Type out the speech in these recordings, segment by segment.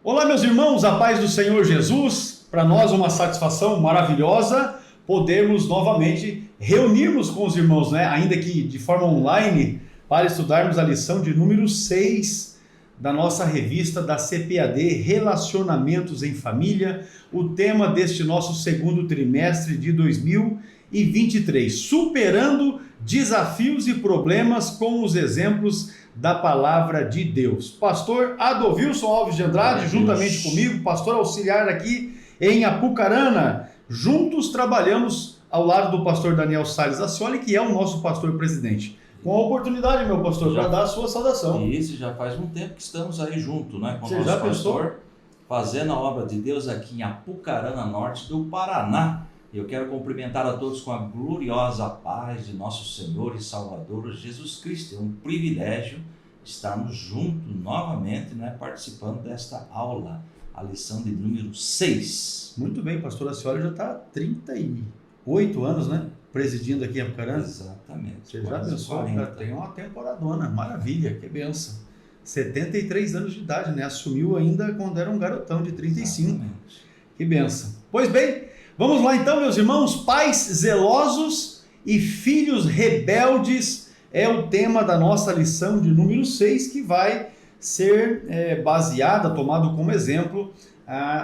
Olá, meus irmãos, a paz do Senhor Jesus. Para nós uma satisfação maravilhosa podermos novamente reunirmos com os irmãos, né? Ainda que de forma online, para estudarmos a lição de número 6 da nossa revista da CPAD, Relacionamentos em Família, o tema deste nosso segundo trimestre de 2023, superando desafios e problemas com os exemplos da palavra de Deus. Pastor Adovilson Alves de Andrade, juntamente comigo, pastor auxiliar aqui em Apucarana. Juntos trabalhamos ao lado do pastor Daniel Salles Ascioli, que é o nosso pastor presidente. Com a oportunidade, meu pastor, para dar a sua saudação. Isso, já faz um tempo que estamos aí junto, né, com o Você nosso já pastor, pensou? fazendo a obra de Deus aqui em Apucarana Norte do Paraná. Eu quero cumprimentar a todos com a gloriosa paz de nosso Senhor e Salvador Jesus Cristo. É um privilégio estarmos juntos novamente, né, participando desta aula, a lição de número 6. Muito bem, pastor Ascioli já está há 38 anos, né, presidindo aqui em Apucarana. Exatamente. Você já pensou? Já tem uma temporadona, maravilha, que benção. 73 anos de idade, né? Assumiu ainda quando era um garotão de 35. Exatamente. Que benção. Pois bem, vamos lá então, meus irmãos. Pais zelosos e filhos rebeldes é o tema da nossa lição de número 6, que vai ser baseada, tomado como exemplo,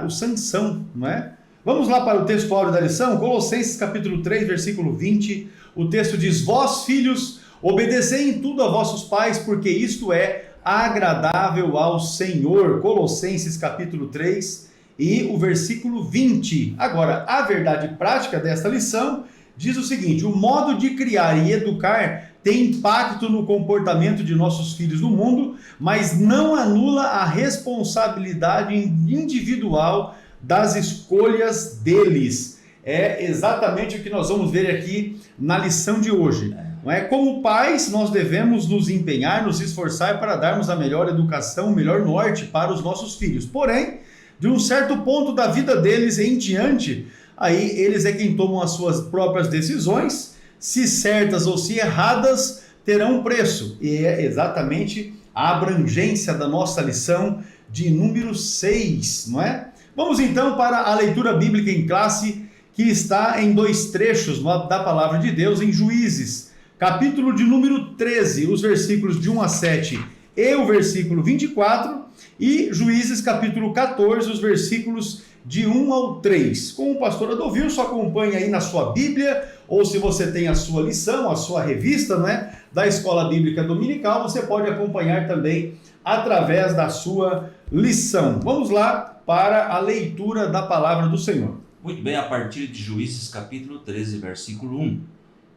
o Sansão, não é? Vamos lá para o texto áureo da lição, Colossenses capítulo 3, versículo 20. O texto diz: Vós, filhos, obedecei em tudo a vossos pais, porque isto é agradável ao Senhor. Colossenses capítulo 3 e o versículo 20. Agora, a verdade prática desta lição diz o seguinte: o modo de criar e educar tem impacto no comportamento de nossos filhos no mundo, mas não anula a responsabilidade individual das escolhas deles. É exatamente o que nós vamos ver aqui na lição de hoje. Não é? Como pais, nós devemos nos empenhar, nos esforçar para darmos a melhor educação, o melhor norte para os nossos filhos. Porém, de um certo ponto da vida deles em diante, aí eles é quem tomam as suas próprias decisões, se certas ou se erradas, terão um preço. E é exatamente a abrangência da nossa lição de número 6, não é? Vamos então para a leitura bíblica em classe, que está em dois trechos da palavra de Deus, em Juízes, capítulo de número 13, os versículos de 1 a 7 e o versículo 24, e Juízes capítulo 14, os versículos de 1 ao 3. Com o pastor Adovilson, acompanhe aí na sua Bíblia, ou se você tem a sua lição, a sua revista, né, da Escola Bíblica Dominical, você pode acompanhar também através da sua lição. Vamos lá para a leitura da palavra do Senhor. Muito bem, a partir de Juízes capítulo 13, versículo 1.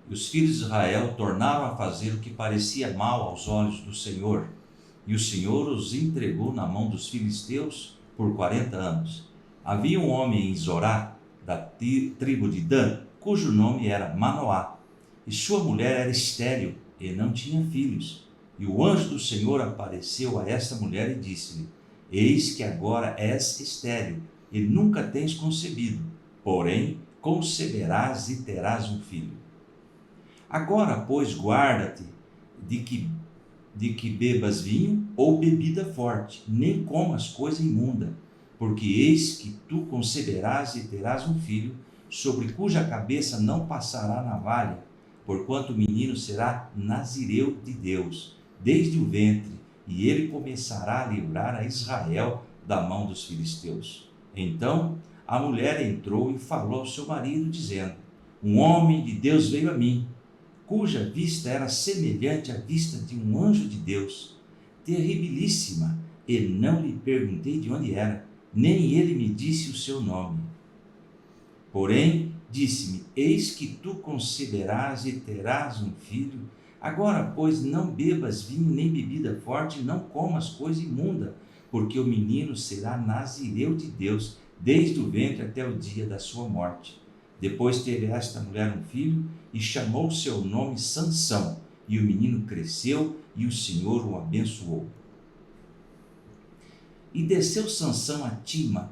E os filhos de Israel tornaram a fazer o que parecia mal aos olhos do Senhor, e o Senhor os entregou na mão dos filisteus por 40 anos. Havia um homem em Zorá, da tribo de Dan, cujo nome era Manoá, e sua mulher era estéril e não tinha filhos. E o anjo do Senhor apareceu a esta mulher e disse-lhe: Eis que agora és estéril e nunca tens concebido, porém conceberás e terás um filho. Agora, pois, guarda-te de que bebas vinho ou bebida forte, nem comas coisa imunda, porque eis que tu conceberás e terás um filho, sobre cuja cabeça não passará navalha, porquanto o menino será nazireu de Deus, desde o ventre, e ele começará a livrar a Israel da mão dos filisteus. Então a mulher entrou e falou ao seu marido, dizendo: Um homem de Deus veio a mim, cuja vista era semelhante à vista de um anjo de Deus, terribilíssima, e não lhe perguntei de onde era, nem ele me disse o seu nome. Porém, disse-me: Eis que tu conceberás e terás um filho. Agora, pois, não bebas vinho nem bebida forte, não comas coisa imunda, porque o menino será nazireu de Deus, desde o ventre até o dia da sua morte. Depois teve esta mulher um filho, e chamou seu nome Sansão, e o menino cresceu, e o Senhor o abençoou. E desceu Sansão a Tima,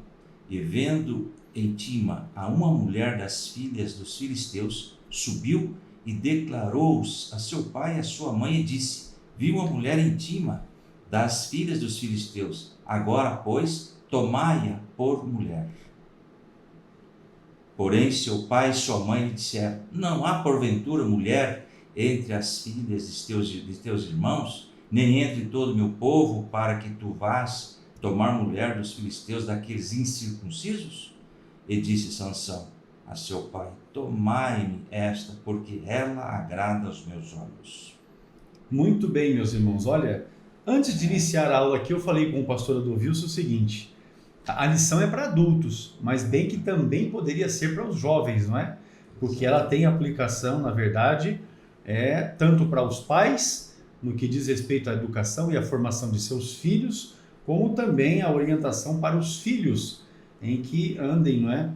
e vendo em Tima a uma mulher das filhas dos filisteus, subiu e declarou-os a seu pai e a sua mãe, e disse: Vi uma mulher em Tima, das filhas dos filisteus, Agora, pois, tomai-a por mulher. Porém, seu pai e sua mãe lhe disseram: não há porventura mulher entre as filhas de teus irmãos, nem entre todo o meu povo, para que tu vás tomar mulher dos filisteus, daqueles incircuncisos? E disse Sansão a seu pai: tomai-me esta, porque ela agrada aos meus olhos. Muito bem, meus irmãos. Olha, antes de iniciar a aula aqui, eu falei com o pastor Adolvilson o seguinte: a lição é para adultos, mas bem que também poderia ser para os jovens, não é? Porque ela tem aplicação, na verdade, tanto para os pais, no que diz respeito à educação e à formação de seus filhos, como também a orientação para os filhos, em que andem, não é?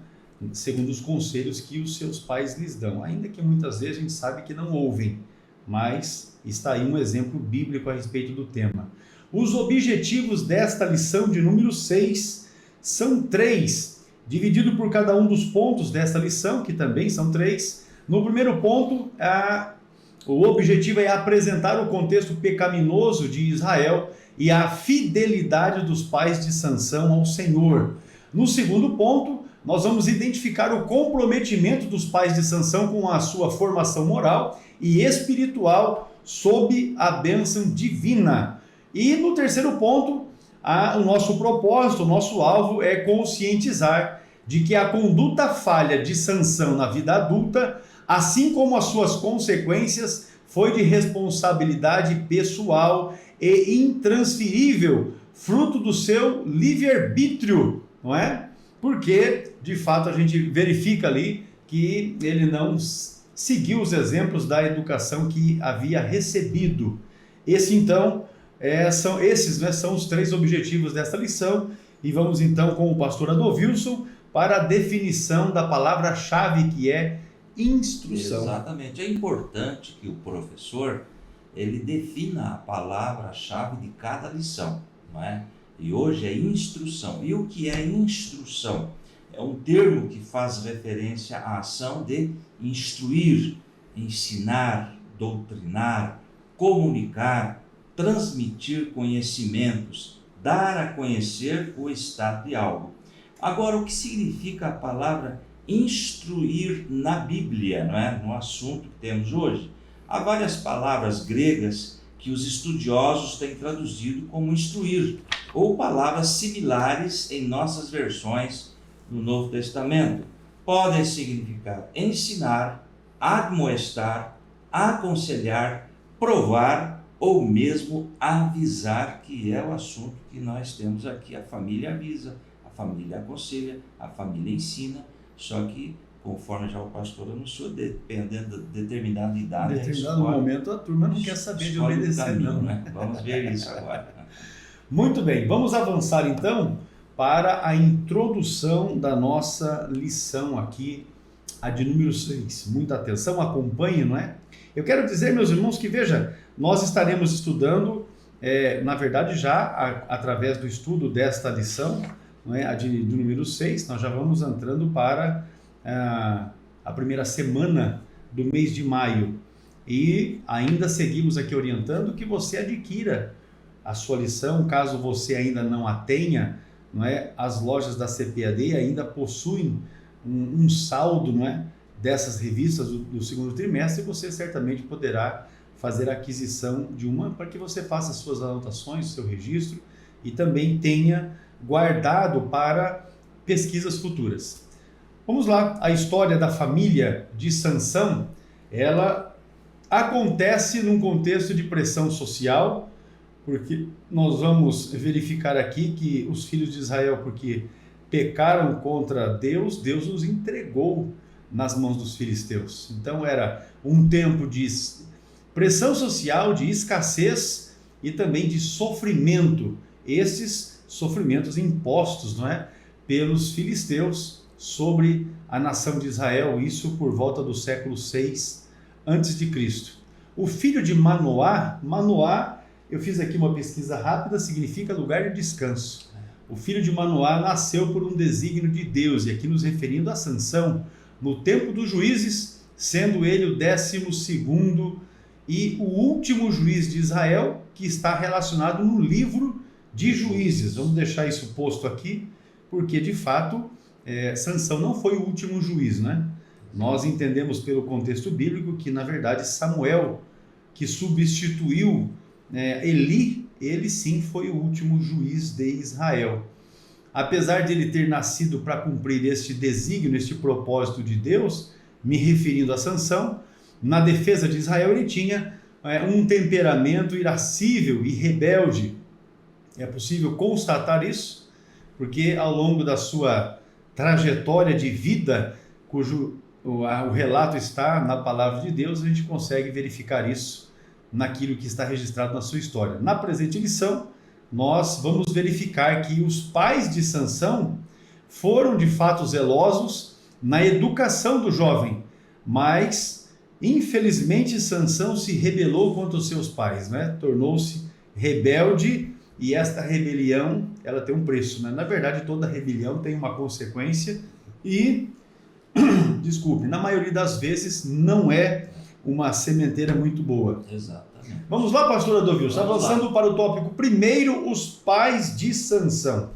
Segundo os conselhos que os seus pais lhes dão. Ainda que muitas vezes a gente sabe que não ouvem, mas está aí um exemplo bíblico a respeito do tema. Os objetivos desta lição de número 6 são 3, dividido por cada um dos pontos desta lição, que também são 3. No primeiro ponto, o objetivo é apresentar o contexto pecaminoso de Israel e a fidelidade dos pais de Sansão ao Senhor. No segundo ponto, nós vamos identificar o comprometimento dos pais de Sansão com a sua formação moral e espiritual sob a bênção divina. E no terceiro ponto, o nosso propósito, o nosso alvo é conscientizar de que a conduta falha de Sansão na vida adulta, assim como as suas consequências, foi de responsabilidade pessoal e intransferível, fruto do seu livre-arbítrio, não é? Porque, de fato, a gente verifica ali que ele não seguiu os exemplos da educação que havia recebido. São os 3 objetivos desta lição, e vamos então com o pastor Adolvilson para a definição da palavra-chave, que é instrução. Exatamente. É importante que o professor ele defina a palavra-chave de cada lição, não é? E hoje é instrução. E o que é instrução? É um termo que faz referência à ação de instruir, ensinar, doutrinar, comunicar, transmitir conhecimentos, dar a conhecer o estado de algo. Agora, o que significa a palavra instruir na Bíblia, não é? No assunto que temos hoje? Há várias palavras gregas que os estudiosos têm traduzido como instruir, ou palavras similares em nossas versões do Novo Testamento. Podem significar ensinar, admoestar, aconselhar, provar ou mesmo avisar, que é o assunto que nós temos aqui. A família avisa, a família aconselha, a família ensina, só que, conforme já o pastor anunciou, dependendo de determinada idade, determinado momento a turma não quer saber de obedecer, caminho, não. Né? Vamos ver isso agora. Muito bem, vamos avançar então para a introdução da nossa lição aqui, a de número 6. Muita atenção, acompanhe, não é? Eu quero dizer, meus irmãos, que veja, nós estaremos estudando, na verdade já através do estudo desta lição, não é? A do número 6, nós já vamos entrando para a primeira semana do mês de maio, e ainda seguimos aqui orientando que você adquira a sua lição, caso você ainda não a tenha, não é? As lojas da CPAD ainda possuem um saldo, não é? Dessas revistas do segundo trimestre, e você certamente poderá fazer a aquisição de uma para que você faça as suas anotações, o seu registro, e também tenha guardado para pesquisas futuras. Vamos lá, a história da família de Sansão, ela acontece num contexto de pressão social, porque nós vamos verificar aqui que os filhos de Israel, porque pecaram contra Deus, Deus os entregou nas mãos dos filisteus. Então era um tempo de pressão social, de escassez e também de sofrimento. Esses sofrimentos impostos, não é? Pelos filisteus sobre a nação de Israel, isso por volta do século 6 a.C. O filho de Manoá, eu fiz aqui uma pesquisa rápida, significa lugar de descanso. O filho de Manoá nasceu por um desígnio de Deus, e aqui nos referindo a Sansão, no tempo dos juízes, sendo ele o 12º e o último juiz de Israel, que está relacionado no livro de Juízes. Vamos deixar isso posto aqui, porque de fato Sansão não foi o último juiz, né? Nós entendemos pelo contexto bíblico que na verdade Samuel, que substituiu Eli, ele sim foi o último juiz de Israel. Apesar de ele ter nascido para cumprir este desígnio, este propósito de Deus, me referindo a Sansão, na defesa de Israel ele tinha um temperamento irascível e rebelde. É possível constatar isso, porque ao longo da sua trajetória de vida, cujo o relato está na palavra de Deus, a gente consegue verificar isso naquilo que está registrado na sua história. Na presente lição, nós vamos verificar que os pais de Sansão foram de fato zelosos na educação do jovem, mas infelizmente Sansão se rebelou contra os seus pais, né? Tornou-se rebelde, e esta rebelião, ela tem um preço, né? Na verdade, toda rebelião tem uma consequência e, desculpe, na maioria das vezes não é uma sementeira muito boa. Exatamente. Vamos lá, pastor Adovil, avançando para o tópico primeiro, os pais de Sansão.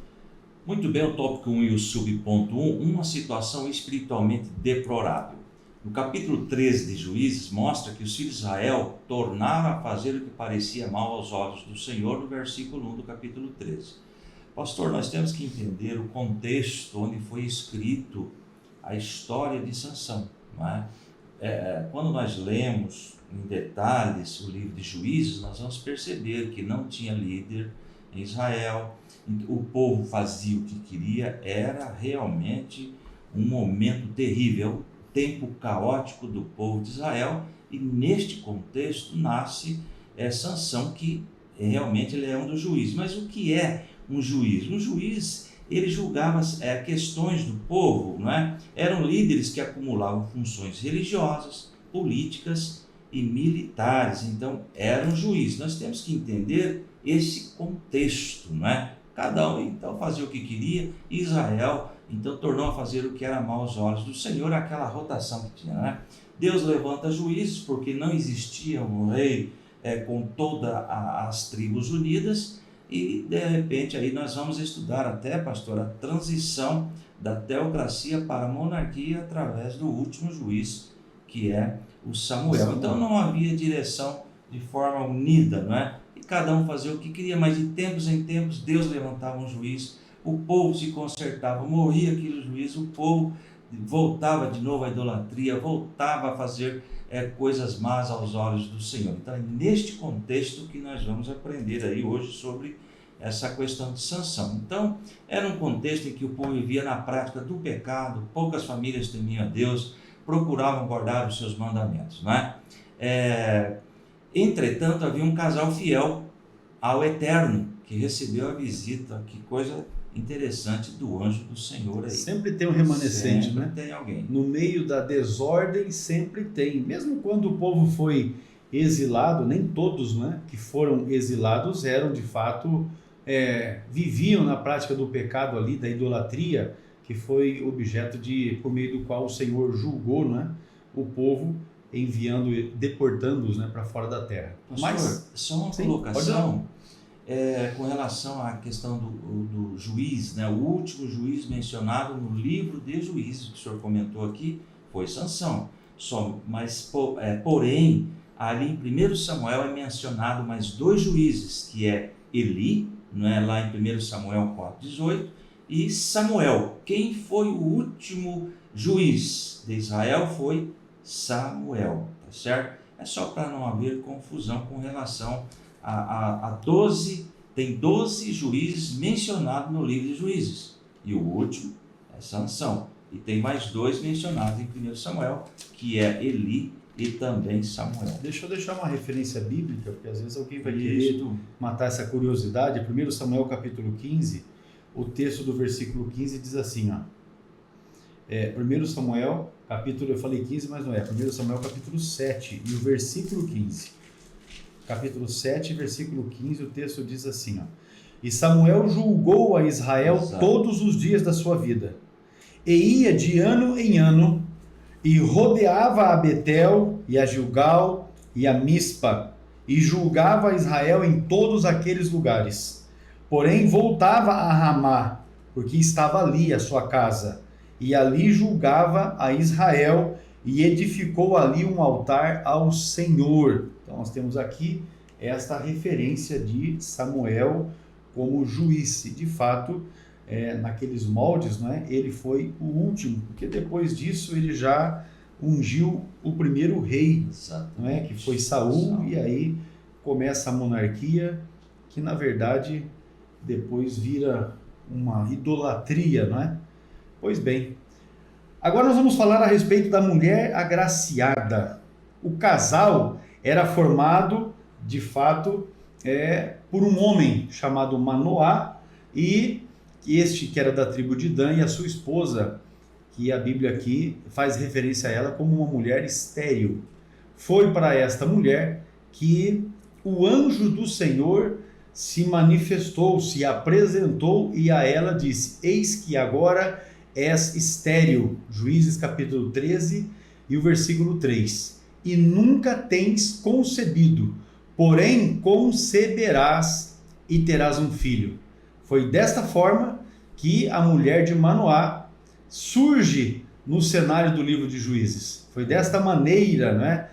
Muito bem, o tópico 1 e o subponto 1, uma situação espiritualmente deplorável. No capítulo 13 de Juízes, mostra que os filhos de Israel tornaram a fazer o que parecia mal aos olhos do Senhor, no versículo 1 do capítulo 13. Pastor, nós temos que entender o contexto onde foi escrito a história de Sansão, não é? Quando nós lemos em detalhes o livro de Juízes, nós vamos perceber que não tinha líder em Israel, o povo fazia o que queria, era realmente um momento terrível, tempo caótico do povo de Israel, e neste contexto nasce Sansão, que realmente ele é um dos juízes. Mas o que é um juiz? Um juiz, ele julgava questões do povo, não é? Eram líderes que acumulavam funções religiosas, políticas e militares, então era um juiz. Nós temos que entender esse contexto, não é? Cada um então fazia o que queria, e Israel então tornou a fazer o que era mal aos olhos do Senhor, aquela rotação que tinha, né? Deus levanta juízes porque não existia um rei com todas as tribos unidas, e de repente aí nós vamos estudar até, pastor, a transição da teocracia para a monarquia através do último juiz, que é o Samuel. Então não havia direção de forma unida, não é? E cada um fazia o que queria, mas de tempos em tempos Deus levantava um juiz, o povo se consertava, morria aquele juiz, o povo voltava de novo à idolatria, voltava a fazer coisas más aos olhos do Senhor. Então é neste contexto que nós vamos aprender aí hoje sobre essa questão de Sansão. Então era um contexto em que o povo vivia na prática do pecado, poucas famílias temiam a Deus, procuravam guardar os seus mandamentos, não é? Entretanto, havia um casal fiel ao Eterno que recebeu a visita, que coisa interessante, do anjo do Senhor aí. Sempre tem um remanescente, sempre, né? Tem alguém. No meio da desordem sempre tem. Mesmo quando o povo foi exilado, nem todos, né, que foram exilados eram de fato, viviam na prática do pecado ali, da idolatria, que foi objeto por meio do qual o Senhor julgou, né, o povo, enviando, deportando-os, né, para fora da terra. Pastor, mas só uma colocação com relação à questão do juiz, né? O último juiz mencionado no livro de Juízes, que o senhor comentou aqui, foi Sansão. Porém, ali em 1 Samuel é mencionado mais dois juízes, que é Eli, não é? Lá em 1 Samuel 4,18, e Samuel. Quem foi o último juiz de Israel foi Samuel, tá certo? É só para não haver confusão com relação a 12, tem 12 juízes mencionados no livro de Juízes, e o último é Sansão, e tem mais dois mencionados em 1 Samuel, que é Eli e também Samuel. Deixa eu deixar uma referência bíblica, porque às vezes alguém vai querer matar essa curiosidade. 1 Samuel capítulo 15, o texto do versículo 15 diz assim, ó, 1 Samuel capítulo, eu falei 15, mas não é, 1 Samuel capítulo 7 e o versículo 15. Capítulo 7, versículo 15, o texto diz assim, ó, e Samuel julgou a Israel todos os dias da sua vida, e ia de ano em ano, e rodeava a Betel, e a Gilgal, e a Mispa, e julgava a Israel em todos aqueles lugares. porém voltava a Ramá, porque estava ali a sua casa, e ali julgava a Israel, e edificou ali um altar ao Senhor. Então nós temos aqui esta referência de Samuel como juiz, e de fato, naqueles moldes, não é? Ele foi o último, porque depois disso ele já ungiu o primeiro rei, não é? Que foi Saul, e aí começa a monarquia, que na verdade depois vira uma idolatria, não é? Pois bem, agora nós vamos falar a respeito da mulher agraciada. O casal era formado, de fato, por um homem chamado Manoá, e este que era da tribo de Dan, e a sua esposa, que a Bíblia aqui faz referência a ela como uma mulher estéril. Foi para esta mulher que o anjo do Senhor se manifestou, se apresentou, e a ela disse: eis que agora és estéril. Juízes capítulo 13 e o versículo 3. E nunca tens concebido, porém conceberás e terás um filho. Foi desta forma que a mulher de Manoá surge no cenário do livro de Juízes. Foi desta maneira, né,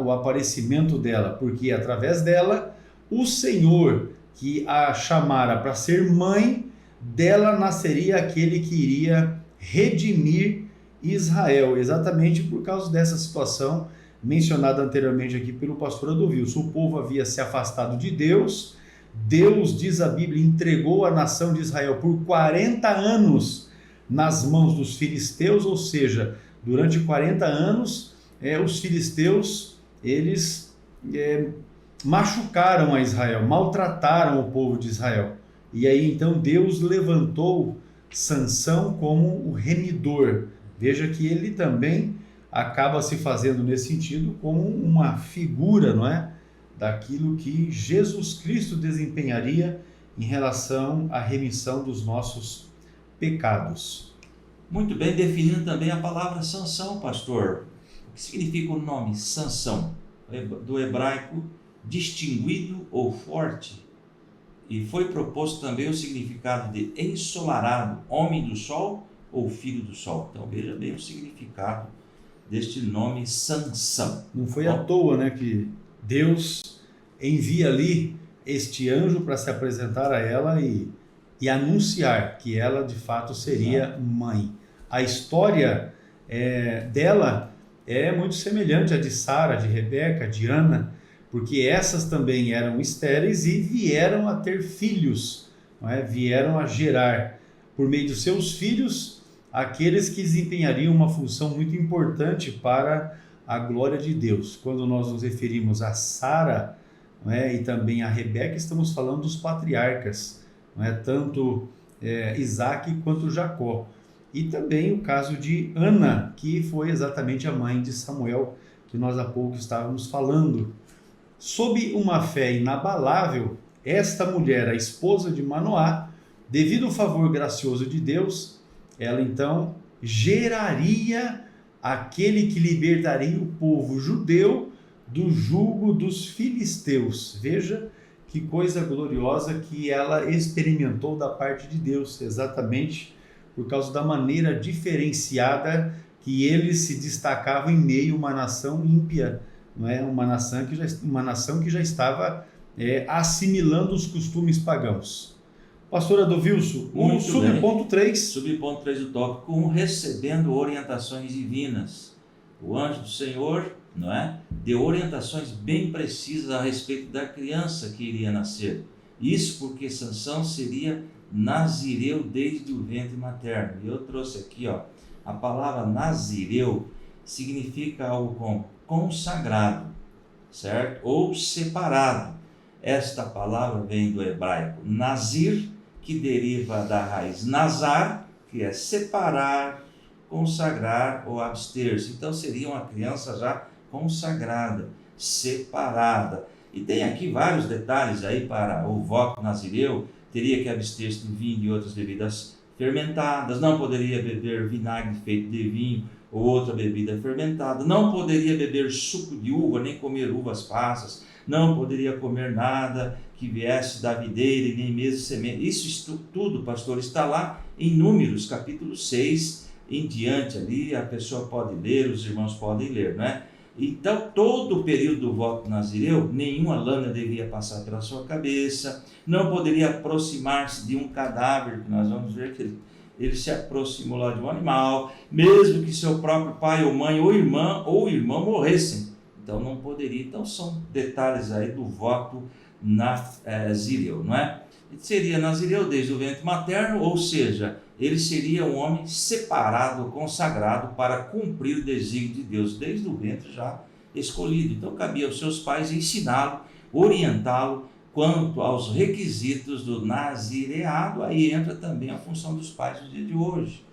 o aparecimento dela, porque através dela, o Senhor que a chamara para ser mãe, dela nasceria aquele que iria redimir Israel, exatamente por causa dessa situação mencionada anteriormente aqui pelo pastor Adolvilson. O povo havia se afastado de Deus. Deus, diz a Bíblia, entregou a nação de Israel por 40 anos nas mãos dos filisteus, ou seja, durante 40 anos, os filisteus, eles machucaram a Israel, maltrataram o povo de Israel. E aí então Deus levantou Sansão como o remidor. Veja que ele também acaba se fazendo nesse sentido como uma figura, não é? Daquilo que Jesus Cristo desempenharia em relação à remissão dos nossos pecados. Muito bem, definindo também a palavra Sansão, pastor. O que significa o nome Sansão? Do hebraico, distinguido ou forte. E foi proposto também o significado de ensolarado, homem do sol ou filho do sol. Então veja bem o significado deste nome Sansão. Não foi à toa, né, que Deus envia ali este anjo para se apresentar a ela e anunciar que ela de fato seria mãe. A história dela é muito semelhante à de Sara, de Rebeca, de Ana, porque essas também eram estéreis e vieram a ter filhos, não é? Vieram a gerar, por meio dos seus filhos, aqueles que desempenhariam uma função muito importante para a glória de Deus. Quando nós nos referimos a Sara, não é? E também a Rebeca, estamos falando dos patriarcas, não é? Tanto Isaac quanto Jacó. E também o caso de Ana, que foi exatamente a mãe de Samuel, que nós há pouco estávamos falando. Sob uma fé inabalável, esta mulher, a esposa de Manoá, devido ao favor gracioso de Deus, ela então geraria aquele que libertaria o povo judeu do jugo dos filisteus. Veja que coisa gloriosa que ela experimentou da parte de Deus, exatamente por causa da maneira diferenciada que eles se destacavam em meio a uma nação ímpia, não é? Uma nação que já estava assimilando os costumes pagãos. Pastor Adolvilson, o subponto 3. Subponto 3 do tópico, recebendo orientações divinas. O anjo do Senhor, não é? Deu orientações bem precisas a respeito da criança que iria nascer. Isso porque Sansão seria nazireu desde o ventre materno. E eu trouxe aqui, a palavra nazireu significa algo como consagrado, certo? Ou separado. Esta palavra vem do hebraico nazir, que deriva da raiz nazar, que é separar, consagrar ou abster-se. Então seria uma criança já consagrada, separada. E tem aqui vários detalhes aí para o voto nazireu. Teria que abster-se do vinho e de outras bebidas fermentadas, não poderia beber vinagre feito de vinho ou outra bebida fermentada, não poderia beber suco de uva, nem comer uvas passas, não poderia comer nada que viesse da videira e nem mesmo semente. Isso tudo, pastor, está lá em Números, capítulo 6, em diante ali, a pessoa pode ler, os irmãos podem ler, não é? Então, todo o período do voto nazireu, nenhuma lâmina devia passar pela sua cabeça, não poderia aproximar-se de um cadáver, que nós vamos ver que ele se aproximou lá de um animal, mesmo que seu próprio pai ou mãe ou irmão morressem. Então, não poderia. Então, são detalhes aí do voto nazireu, não é? Ele seria nazireu desde o ventre materno, ou seja, ele seria um homem separado, consagrado para cumprir o desígnio de Deus, desde o ventre já escolhido. Então cabia aos seus pais ensiná-lo, orientá-lo quanto aos requisitos do nazireado. Aí entra também a função dos pais no dia de hoje,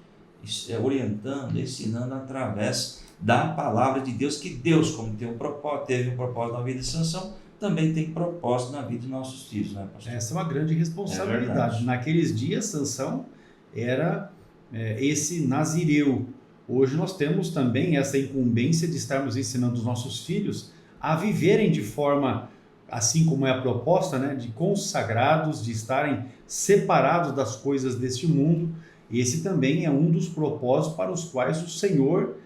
orientando, ensinando através da palavra de Deus, que Deus, como teve um propósito na vida de Sansão, também tem propósito na vida de nossos filhos, né, pastor? Essa é uma grande responsabilidade. Naqueles dias, Sansão era esse nazireu. Hoje nós temos também essa incumbência de estarmos ensinando os nossos filhos a viverem de forma, assim como é a proposta, né, de consagrados, de estarem separados das coisas deste mundo. Esse também é um dos propósitos para os quais o Senhor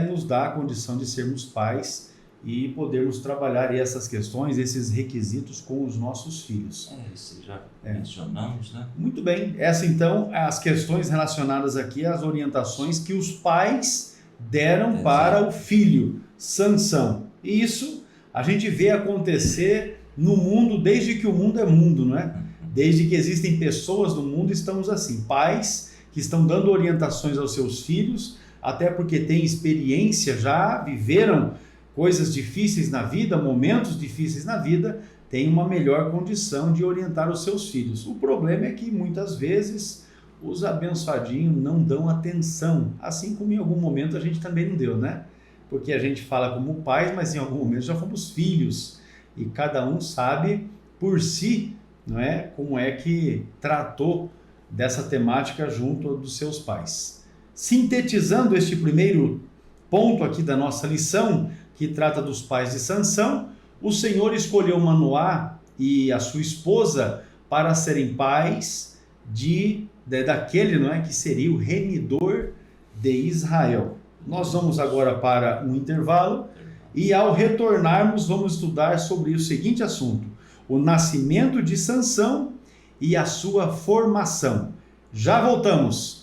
nos dá a condição de sermos pais e podermos trabalhar essas questões, esses requisitos com os nossos filhos. Isso já mencionamos, né? Muito bem. Essa então, as questões relacionadas aqui, as orientações que os pais deram para o filho, Sansão. E isso a gente vê acontecer no mundo desde que o mundo é mundo, não é? Desde que existem pessoas no mundo, estamos assim, pais que estão dando orientações aos seus filhos, até porque têm experiência já, viveram coisas difíceis na vida, momentos difíceis na vida, têm uma melhor condição de orientar os seus filhos. O problema é que muitas vezes os abençoadinhos não dão atenção, assim como em algum momento a gente também não deu, né? Porque a gente fala como pais, mas em algum momento já fomos filhos, e cada um sabe por si, não é, como é que tratou dessa temática junto dos seus pais. Sintetizando este primeiro ponto aqui da nossa lição, que trata dos pais de Sansão, o Senhor escolheu Manoá e a sua esposa para serem pais daquele, não é, que seria o remidor de Israel. Nós vamos agora para um intervalo e, ao retornarmos, vamos estudar sobre o seguinte assunto: o nascimento de Sansão e a sua formação. Já voltamos.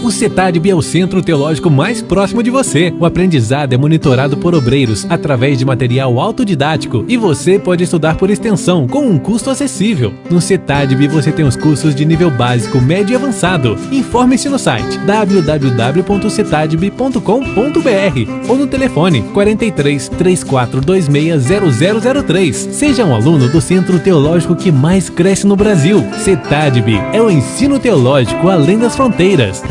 O CETADB é o centro teológico mais próximo de você. O aprendizado é monitorado por obreiros através de material autodidático e você pode estudar por extensão com um custo acessível. No CETADB você tem os cursos de nível básico, médio e avançado. Informe-se no site www.cetadb.com.br ou no telefone 43 3426 0003. Seja um aluno do centro teológico que mais cresce no Brasil. CETADB é o ensino teológico além das fronteiras.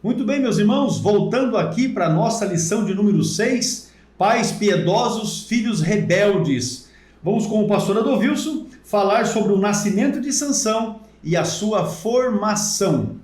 Muito bem, meus irmãos, voltando aqui para a nossa lição de número 6, pais piedosos, filhos rebeldes. Vamos com o pastor Adovilson falar sobre o nascimento de Sansão e a sua formação.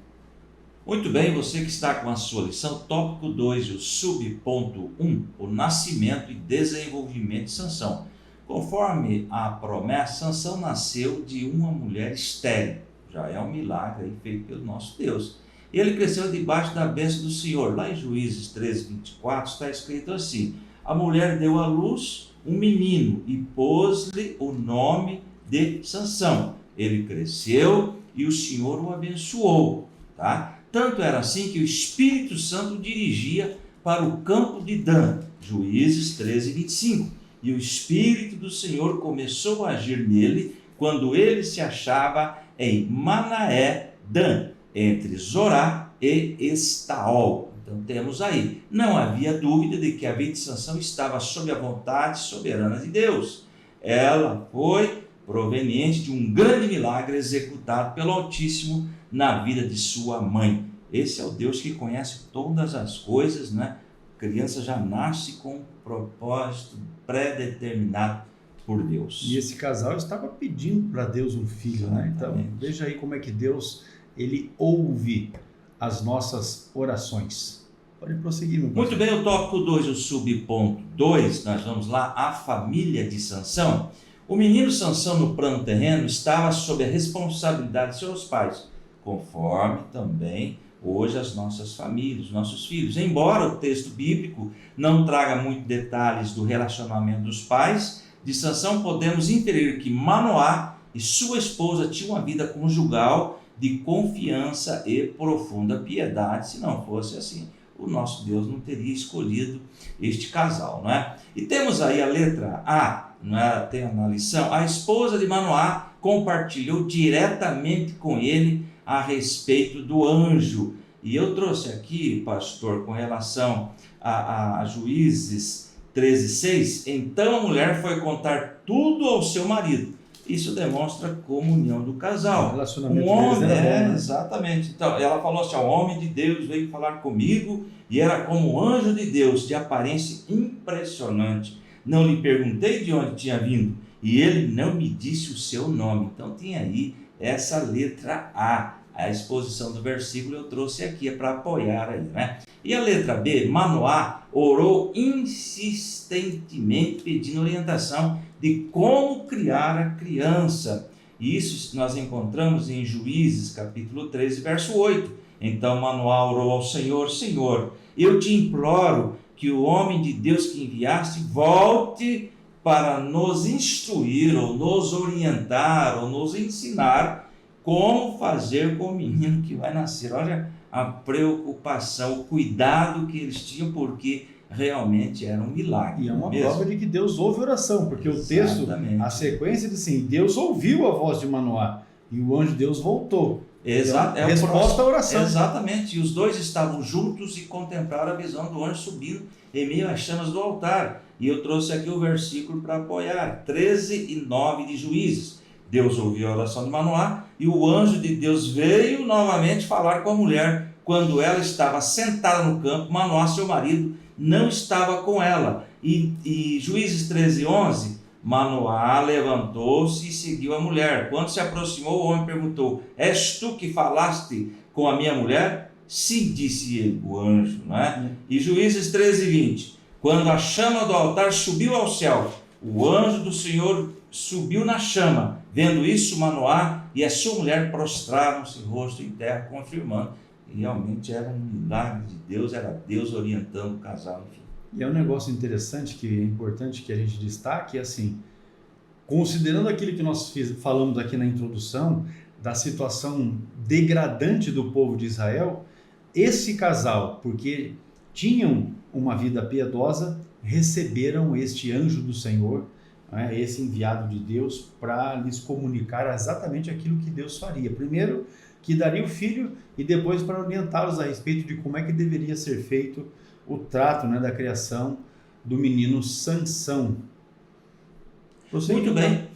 Muito bem, você que está com a sua lição, tópico 2, o subponto 1, o nascimento e desenvolvimento de Sansão. Conforme a promessa, Sansão nasceu de uma mulher estéril. Já é um milagre aí feito pelo nosso Deus. Ele cresceu debaixo da bênção do Senhor. Lá em Juízes 13, 24 está escrito assim: a mulher deu à luz um menino e pôs-lhe o nome de Sansão. Ele cresceu e o Senhor o abençoou. Tá? Tanto era assim que o Espírito Santo o dirigia para o campo de Dan. Juízes 13, 25. E o Espírito do Senhor começou a agir nele quando ele se achava em Manaé, Dan, entre Zorá e Estaol. Então temos aí, não havia dúvida de que a vida de Sansão estava sob a vontade soberana de Deus. ela foi proveniente de um grande milagre executado pelo Altíssimo na vida de sua mãe. Esse é o Deus que conhece todas as coisas, né? A criança já nasce com um propósito pré-determinado por Deus. E esse casal estava pedindo para Deus um filho, né? Então, Exatamente. veja aí como é que Deus, ele ouve as nossas orações. Pode prosseguir, meu pastor. Muito bem, o tópico 2, o subponto 2, nós vamos lá, a família de Sansão. O menino Sansão no plano terreno estava sob a responsabilidade de seus pais, conforme também hoje as nossas famílias, os nossos filhos. Embora o texto bíblico não traga muitos detalhes do relacionamento dos pais de Sansão, podemos inferir que Manoá e sua esposa tinham uma vida conjugal de confiança e profunda piedade. Se não fosse assim, o nosso Deus não teria escolhido este casal, não é? E temos aí a letra A, não é? Tem na lição, a esposa de Manoá compartilhou diretamente com ele a respeito do anjo. E eu trouxe aqui, pastor, com relação a Juízes 13:6, então a mulher foi contar tudo ao seu marido. Isso demonstra a comunhão do casal. O relacionamento Um homem, deles era bom, né? exatamente. Então, ela falou assim, o homem de Deus veio falar comigo e era como um anjo de Deus, de aparência impressionante. Não lhe perguntei de onde tinha vindo e ele não me disse o seu nome. Então tem aí essa letra A. A exposição do versículo eu trouxe aqui, é para apoiar aí, né? E a letra B, Manoá orou insistentemente pedindo orientação de como criar a criança. E isso nós encontramos em Juízes, capítulo 13, verso 8. Então Manoá orou ao Senhor, Senhor, eu te imploro que o homem de Deus que enviaste volte para nos instruir, ou nos orientar, ou nos ensinar como fazer com o menino que vai nascer. Olha a preocupação, o cuidado que eles tinham, porque realmente era um milagre. E é uma mesmo. prova de que Deus ouve oração, porque o texto, Exatamente. a sequência diz assim, Deus ouviu a voz de Manoá e o anjo de Deus voltou. Exato, Então, resposta à oração. Exatamente, e os dois estavam juntos e contemplaram a visão do anjo subindo em meio às chamas do altar. E eu trouxe aqui o versículo para apoiar, 13 e 9 de Juízes. Deus ouviu a oração de Manoá e o anjo de Deus veio novamente falar com a mulher. Quando ela estava sentada no campo, Manoá, seu marido, não estava com ela. E Juízes 13:11, Manoá levantou-se e seguiu a mulher. Quando se aproximou, o homem perguntou, és tu que falaste com a minha mulher? Sim, disse ele, o anjo, não é? E Juízes 13:20, quando a chama do altar subiu ao céu, o anjo do Senhor subiu na chama. Vendo isso, Manoá e a sua mulher prostraram-se rosto em terra, confirmando que realmente era um milagre de Deus, era Deus orientando o casal, enfim. E é um negócio interessante, que é importante que a gente destaque, assim, considerando aquilo que nós falamos aqui na introdução, da situação degradante do povo de Israel, esse casal, porque tinham uma vida piedosa, receberam este anjo do Senhor, né, esse enviado de Deus, para lhes comunicar exatamente aquilo que Deus faria. Primeiro, que daria o filho, e depois para orientá-los a respeito de como é que deveria ser feito o trato, né, da criação do menino Sansão. Muito bem.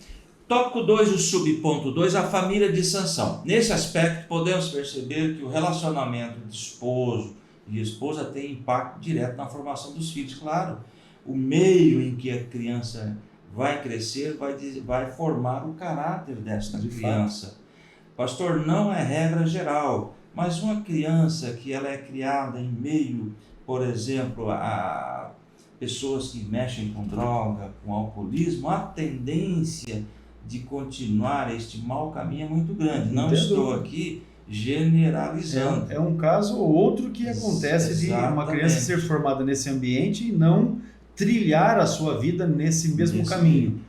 Tópico 2, o subponto 2, a família de Sansão. Nesse aspecto, podemos perceber que o relacionamento de esposo e esposa tem impacto direto na formação dos filhos. Claro, o meio em que a criança vai crescer vai formar o caráter desta criança. Pastor, não é regra geral, mas uma criança que ela é criada em meio, por exemplo, a pessoas que mexem com droga, com alcoolismo, a tendência de continuar este mau caminho é muito grande. Não estou aqui generalizando. É um caso ou outro que acontece de uma criança ser formada nesse ambiente e não trilhar a sua vida nesse mesmo caminho.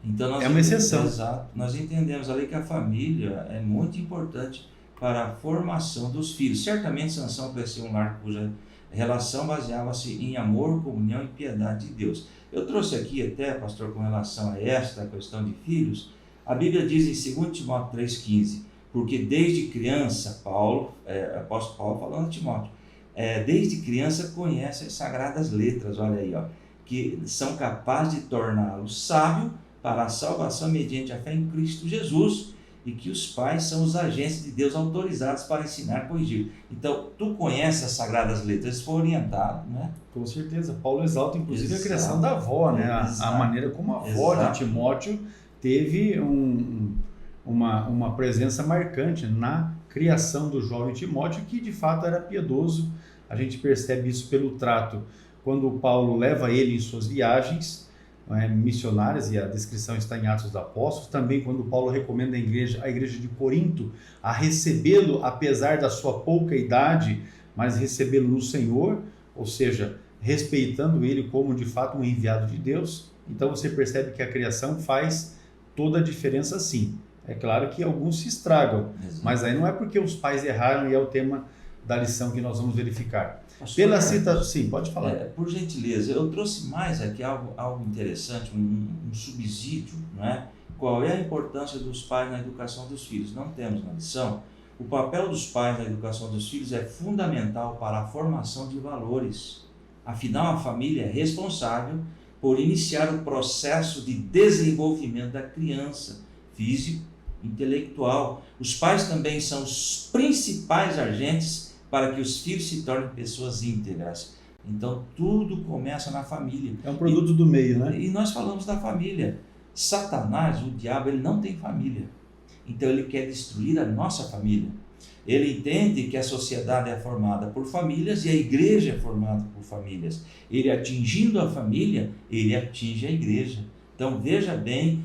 Então, é uma exceção. Exato. Nós entendemos ali que a família é muito importante para a formação dos filhos. Certamente Sansão cresceu em um lar cuja relação baseava-se em amor, comunhão e piedade de Deus. Eu trouxe aqui até, pastor, com relação a esta questão de filhos, a Bíblia diz em 2 Timóteo 3,15, porque desde criança, apóstolo Paulo falando a Timóteo, desde criança conhece as sagradas letras, olha aí, ó, que são capazes de torná-lo sábio para a salvação mediante a fé em Cristo Jesus, e que os pais são os agentes de Deus autorizados para ensinar e corrigir. Então, tu conhece as Sagradas Letras, foi orientado, né? Com certeza. Paulo exalta, inclusive, Exato. a criação da avó, né? A maneira como a avó de Timóteo teve uma presença marcante na criação do jovem Timóteo, que de fato era piedoso. A gente percebe isso pelo trato. Quando Paulo leva ele em suas viagens missionárias, e a descrição está em Atos dos Apóstolos, também quando Paulo recomenda a igreja de Corinto a recebê-lo, apesar da sua pouca idade, mas recebê-lo no Senhor, ou seja, respeitando ele como de fato um enviado de Deus. Então você percebe que a criação faz toda a diferença, sim. É claro que alguns se estragam, mas aí não é porque os pais erraram, e é o tema da lição que nós vamos verificar. Pastor, Pela citação, sim, pode falar. Por gentileza, eu trouxe mais aqui algo interessante, um subsídio, não é? Qual é a importância dos pais na educação dos filhos? Não temos na lição. O papel dos pais na educação dos filhos é fundamental para a formação de valores. Afinal, a família é responsável por iniciar o processo de desenvolvimento da criança, físico, intelectual. Os pais também são os principais agentes para que os filhos se tornem pessoas íntegras. Então, tudo começa na família. É um produto do meio, né? E nós falamos da família. Satanás, o diabo, ele não tem família. Então, ele quer destruir a nossa família. Ele entende que a sociedade é formada por famílias e a igreja é formada por famílias. Ele atingindo a família, ele atinge a igreja. Então, veja bem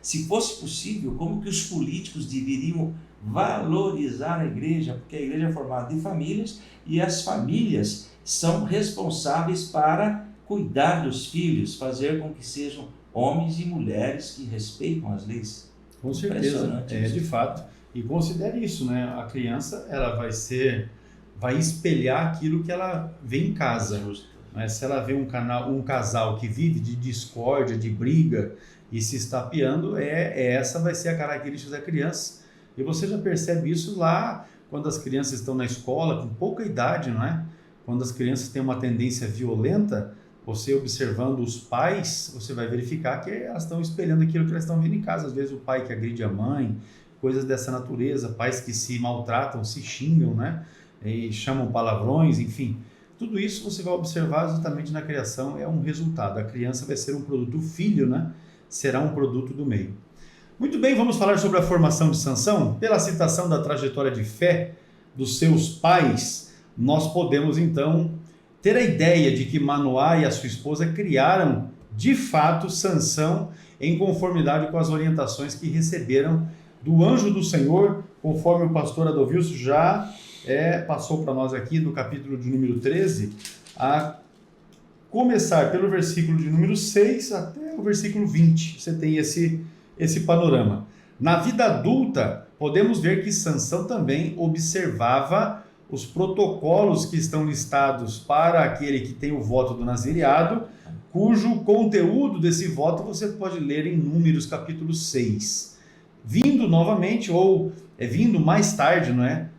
se fosse possível, como que os políticos deveriam valorizar a igreja, porque a igreja é formada de famílias e as famílias são responsáveis para cuidar dos filhos, fazer com que sejam homens e mulheres que respeitam as leis. Com certeza, de fato. E considere isso, né? A criança, ela vai espelhar aquilo que ela vê em casa. Né? Se ela vê um casal que vive de discórdia, de briga e se estapeando, essa vai ser a característica da criança. E você já percebe isso lá quando as crianças estão na escola, com pouca idade, não é? Quando as crianças têm uma tendência violenta, você observando os pais, você vai verificar que elas estão espelhando aquilo que elas estão vendo em casa. Às vezes o pai que agride a mãe, coisas dessa natureza, pais que se maltratam, se xingam, né? E chamam palavrões, enfim. Tudo isso você vai observar exatamente na criação, é um resultado. A criança vai ser um produto, o filho, né? Será um produto do meio. Muito bem, vamos falar sobre a formação de Sansão. Pela citação da trajetória de fé dos seus pais, nós podemos então ter a ideia de que Manoá e a sua esposa criaram de fato Sansão em conformidade com as orientações que receberam do anjo do Senhor, conforme o pastor Adalvilson já passou para nós aqui no capítulo de número 13, a começar pelo versículo de número 6 até o versículo 20. Você tem esse panorama. Na vida adulta, podemos ver que Sansão também observava os protocolos que estão listados para aquele que tem o voto do nazireado, cujo conteúdo desse voto você pode ler em Números capítulo 6. Vindo novamente, ou vindo mais tarde, não é?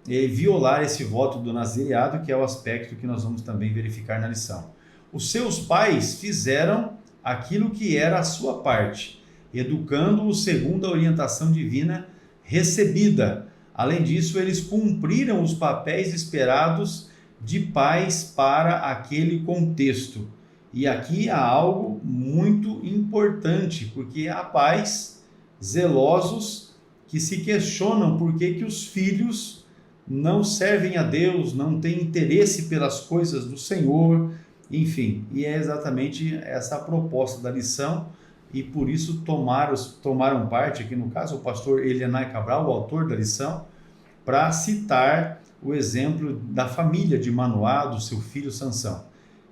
Violar esse voto do nazireado, que é o aspecto que nós vamos também verificar na lição. Os seus pais fizeram aquilo que era a sua parte, educando-o segundo a orientação divina recebida. Além disso, eles cumpriram os papéis esperados de pais para aquele contexto. E aqui há algo muito importante, porque há pais zelosos que se questionam por que os filhos não servem a Deus, não têm interesse pelas coisas do Senhor, enfim. E é exatamente essa a proposta da lição, e por isso tomaram parte, aqui no caso o pastor Elianai Cabral, o autor da lição, para citar o exemplo da família de Manoá, do seu filho Sansão.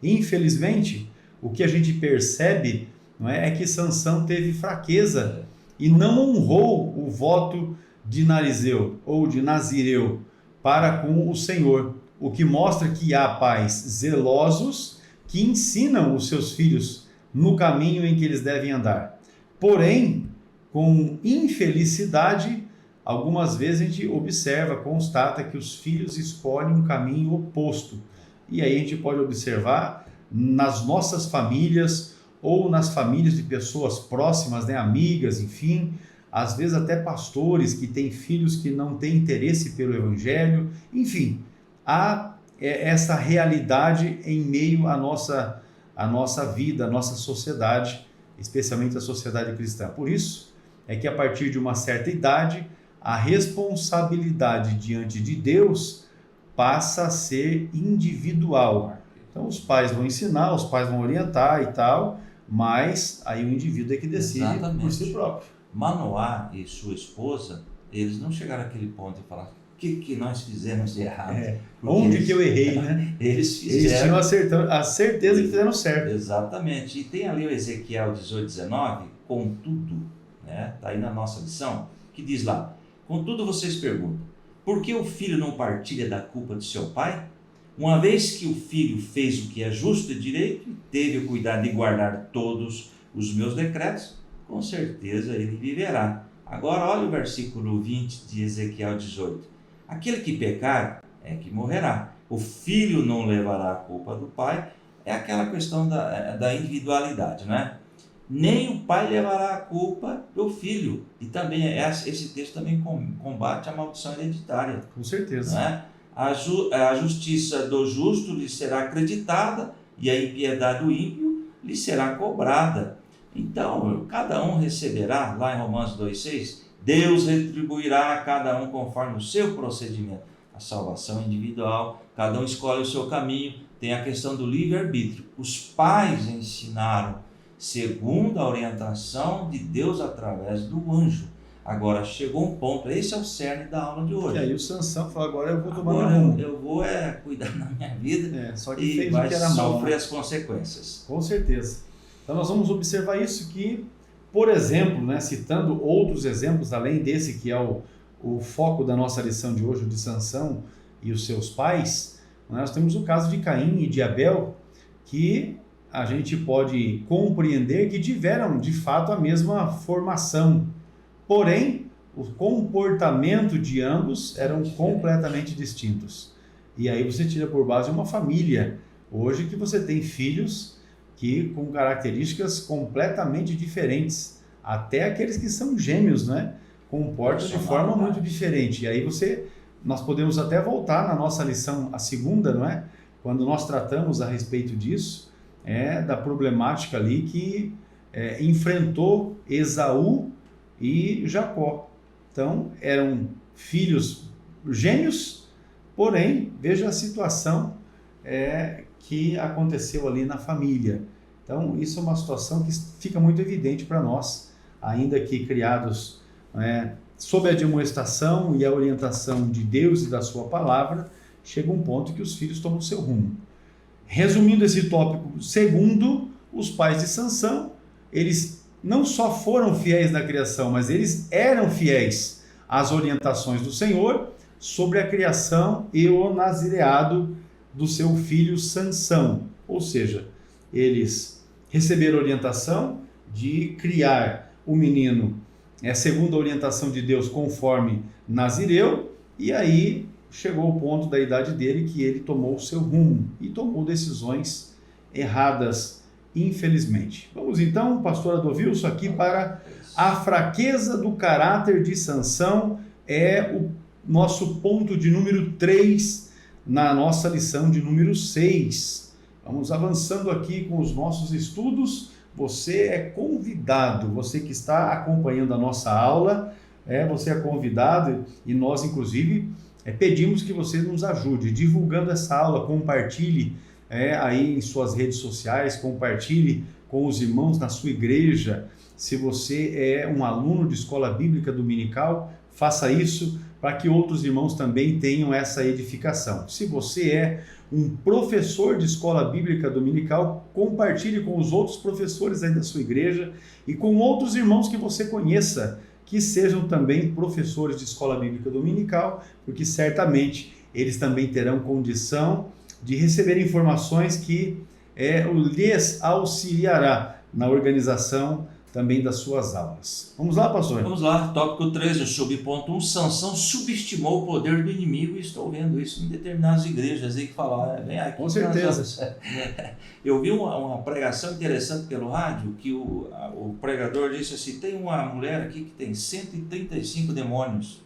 Infelizmente, o que a gente percebe é que Sansão teve fraqueza e não honrou o voto de Narizeu ou de Nazireu para com o Senhor, o que mostra que há pais zelosos que ensinam os seus filhos no caminho em que eles devem andar. Porém, com infelicidade, algumas vezes a gente observa, constata que os filhos escolhem um caminho oposto. E aí a gente pode observar nas nossas famílias ou nas famílias de pessoas próximas, né, amigas, enfim, às vezes até pastores que têm filhos que não têm interesse pelo evangelho, enfim, há essa realidade em meio à nossa vida, à nossa sociedade, especialmente a sociedade cristã. Por isso é que a partir de uma certa idade, a responsabilidade diante de Deus passa a ser individual. Então os pais vão ensinar, os pais vão orientar e tal, mas aí o indivíduo é que decide por si próprio. Manoá e sua esposa, eles não chegaram àquele ponto de falar o que nós fizemos de errado. Onde que eu errei, né? Eles tinham a certeza que fizeram certo. Exatamente. E tem ali o Ezequiel 18:19, contudo, né? Está aí na nossa lição, que diz lá, contudo vocês perguntam, por que o filho não partilha da culpa de seu pai? Uma vez que o filho fez o que é justo e direito, e teve o cuidado de guardar todos os meus decretos, com certeza ele viverá. Agora olha o versículo 20 de Ezequiel 18. Aquele que pecar é que morrerá. O filho não levará a culpa do pai. É aquela questão da individualidade, né? Nem o pai levará a culpa do filho. E também esse texto também combate a maldição hereditária. Com certeza. Né? A justiça do justo lhe será acreditada e a impiedade do ímpio lhe será cobrada. Então, cada um receberá, lá em Romanos 2,6, Deus retribuirá a cada um conforme o seu procedimento. A salvação individual, cada um escolhe o seu caminho, tem a questão do livre-arbítrio. Os pais ensinaram segundo a orientação de Deus através do anjo. Agora, chegou um ponto, esse é o cerne da aula de hoje. E aí o Sansão falou, agora eu vou tomar meu rumo. Eu vou cuidar da minha vida só que e fez vai o que era mal, sofrer né? as consequências. Com certeza. Então nós vamos observar isso que, por exemplo, né, citando outros exemplos, além desse que é o foco da nossa lição de hoje, de Sansão e os seus pais, nós temos o caso de Caim e de Abel, que a gente pode compreender que tiveram de fato a mesma formação, porém o comportamento de ambos eram completamente distintos. E aí você tira por base uma família, hoje que você tem filhos que com características completamente diferentes, até aqueles que são gêmeos, né, comportam de forma muito diferente. E aí nós podemos até voltar na nossa lição, a segunda, não é? Quando nós tratamos a respeito disso, da problemática ali que enfrentou Esaú e Jacó. Então, eram filhos gêmeos, porém, veja a situação que aconteceu ali na família. Então, isso é uma situação que fica muito evidente para nós, ainda que criados sob a demonstração e a orientação de Deus e da sua palavra, chega um ponto que os filhos tomam seu rumo. Resumindo esse tópico, segundo os pais de Sansão, eles não só foram fiéis na criação, mas eles eram fiéis às orientações do Senhor sobre a criação e o nazireado do seu filho Sansão. Ou seja, eles receberam orientação de criar o menino segundo a orientação de Deus, conforme Nazireu, e aí chegou o ponto da idade dele que ele tomou o seu rumo e tomou decisões erradas, infelizmente. Vamos então, pastor Adolvilson, aqui para a fraqueza do caráter de Sansão, o nosso ponto de número 3 na nossa lição de número 6. Vamos avançando aqui com os nossos estudos. Você é convidado, você que está acompanhando a nossa aula, você é convidado e nós, inclusive, pedimos que você nos ajude divulgando essa aula, compartilhe aí em suas redes sociais, compartilhe com os irmãos na sua igreja. Se você é um aluno de escola bíblica dominical, faça isso para que outros irmãos também tenham essa edificação. Se você é um professor de escola bíblica dominical, compartilhe com os outros professores aí da sua igreja e com outros irmãos que você conheça, que sejam também professores de escola bíblica dominical, porque certamente eles também terão condição de receber informações que lhes auxiliará na organização também das suas aulas. Vamos lá, pastor? Vamos lá, tópico 13, subponto 1, Sansão subestimou o poder do inimigo, e estou vendo isso em determinadas igrejas aí que falam, vem aqui. Com certeza. Eu vi uma pregação interessante pelo rádio, que o pregador disse assim, tem uma mulher aqui que tem 135 demônios,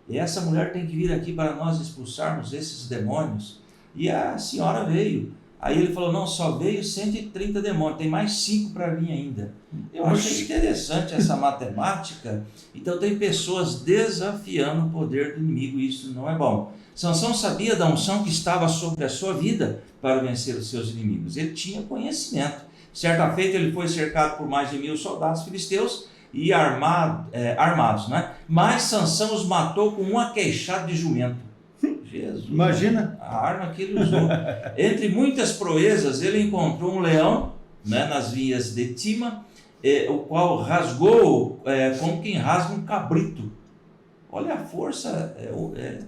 e essa mulher tem que vir aqui para nós expulsarmos esses demônios, e a senhora veio. Aí ele falou, não, só veio 130 demônios, tem mais 5 para vir ainda. Eu achei interessante essa matemática. Então tem pessoas desafiando o poder do inimigo, e isso não é bom. Sansão sabia da unção que estava sobre a sua vida para vencer os seus inimigos. Ele tinha conhecimento. Certa feita ele foi cercado por mais de 1000 soldados filisteus e armados, né? Mas Sansão os matou com uma queixada de jumento. Jesus, imagina a arma que ele usou. Entre muitas proezas, ele encontrou um leão, né, nas vinhas de Tima, o qual rasgou como quem rasga um cabrito. Olha a força.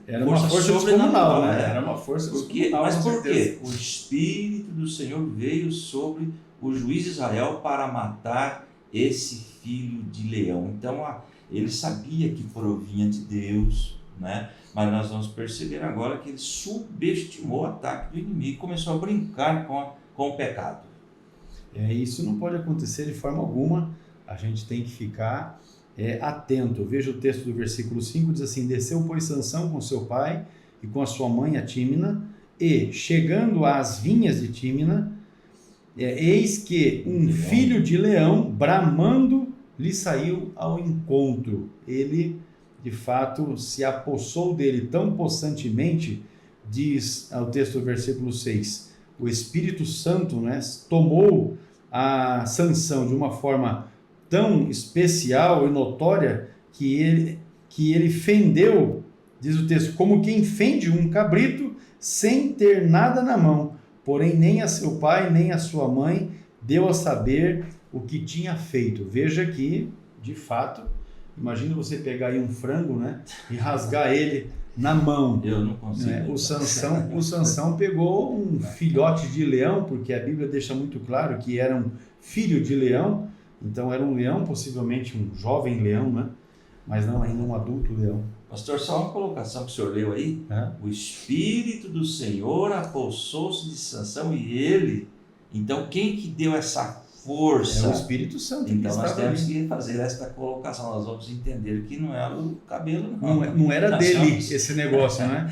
Era uma força descomunal, né? Era uma força descomunal. Mas por quê? O Espírito do Senhor veio sobre o juiz de Israel para matar esse filho de leão. Então, ele sabia que provinha de Deus, né? Mas nós vamos perceber agora que ele subestimou o ataque do inimigo e começou a brincar com o pecado. Isso não pode acontecer de forma alguma, a gente tem que ficar atento. Veja o texto do versículo 5, diz assim, desceu, pois, Sansão com seu pai e com a sua mãe, a Tímina, e, chegando às vinhas de Tímina, eis que um filho de leão, bramando, lhe saiu ao encontro. Ele, de fato, se apossou dele tão possantemente, diz ao texto do versículo 6, o Espírito Santo, né, tomou a Sansão de uma forma tão especial e notória que ele fendeu, diz o texto, como quem fende um cabrito sem ter nada na mão, porém nem a seu pai nem a sua mãe deu a saber o que tinha feito. Veja que, de fato, imagina você pegar aí um frango, né, e rasgar ele na mão. Eu não consigo. Né? O Sansão pegou um filhote de leão, porque a Bíblia deixa muito claro que era um filho de leão, então era um leão, possivelmente um jovem leão, né, mas não ainda um adulto leão. Pastor, só uma colocação que o senhor leu aí. O Espírito do Senhor apossou-se de Sansão e ele. Então quem que deu essa força? É o Espírito Santo. Então nós temos que fazer esta colocação. Nós vamos entender que não é o cabelo, não. Não era dele esse negócio, né?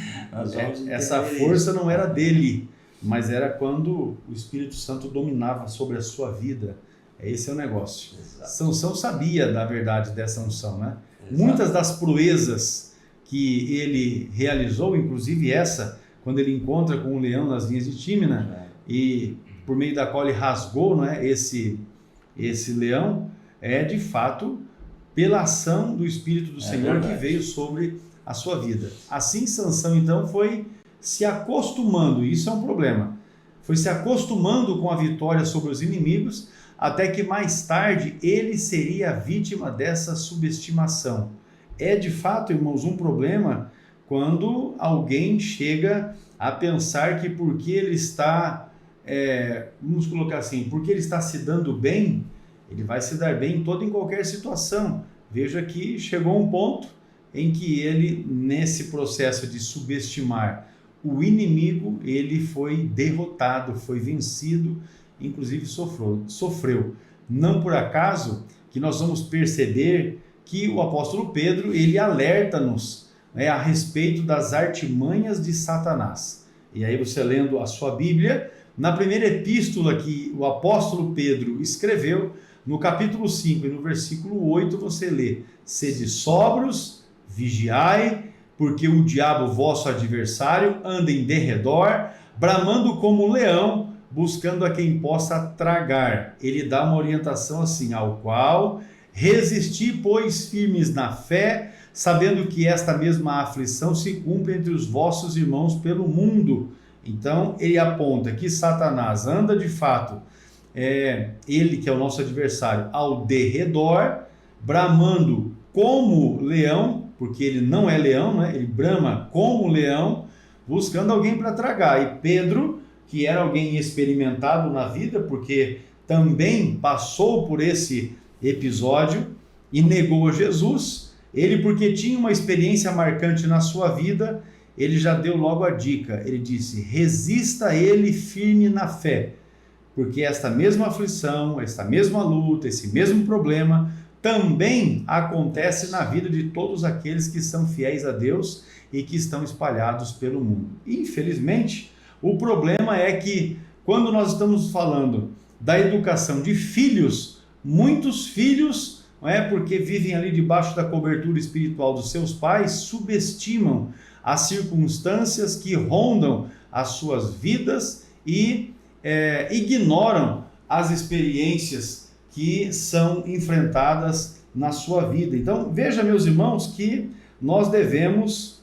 Essa força não era dele, mas era quando o Espírito Santo dominava sobre a sua vida. Esse é o negócio. Exato. Sansão sabia da verdade dessa unção, né? Exato. Muitas das proezas que ele realizou, inclusive essa, quando ele encontra com o leão nas vinhas de Tímina, e por meio da qual ele rasgou, né, esse leão, de fato pela ação do Espírito do Senhor que veio sobre a sua vida. Assim Sansão então foi se acostumando, e isso é um problema, foi se acostumando com a vitória sobre os inimigos, até que mais tarde ele seria vítima dessa subestimação. É de fato, irmãos, um problema quando alguém chega a pensar que porque ele está, vamos colocar assim, porque ele está se dando bem, ele vai se dar bem em qualquer situação. Veja que chegou um ponto em que ele, nesse processo de subestimar o inimigo, ele foi derrotado, foi vencido, inclusive sofreu. Não por acaso que nós vamos perceber que o apóstolo Pedro, ele alerta-nos a respeito das artimanhas de Satanás. E aí você lendo a sua Bíblia, na primeira epístola que o apóstolo Pedro escreveu, no capítulo 5 e no versículo 8 você lê: sede sóbrios, vigiai, porque o diabo vosso adversário anda em derredor, bramando como um leão, buscando a quem possa tragar. Ele dá uma orientação assim, ao qual resisti, pois, firmes na fé, sabendo que esta mesma aflição se cumpre entre os vossos irmãos pelo mundo. Então, ele aponta que Satanás anda de fato, ele que é o nosso adversário, ao derredor, bramando como leão, porque ele não é leão, né? Ele brama como leão, buscando alguém para tragar. E Pedro, que era alguém experimentado na vida, porque também passou por esse episódio e negou Jesus, ele, porque tinha uma experiência marcante na sua vida, ele já deu logo a dica. Ele disse: resista a ele firme na fé, porque esta mesma aflição, esta mesma luta, esse mesmo problema também acontece na vida de todos aqueles que são fiéis a Deus e que estão espalhados pelo mundo. Infelizmente, o problema é que quando nós estamos falando da educação de filhos, muitos filhos, não é, porque vivem ali debaixo da cobertura espiritual dos seus pais, subestimam as circunstâncias que rondam as suas vidas e ignoram as experiências que são enfrentadas na sua vida. Então, veja, meus irmãos, que nós devemos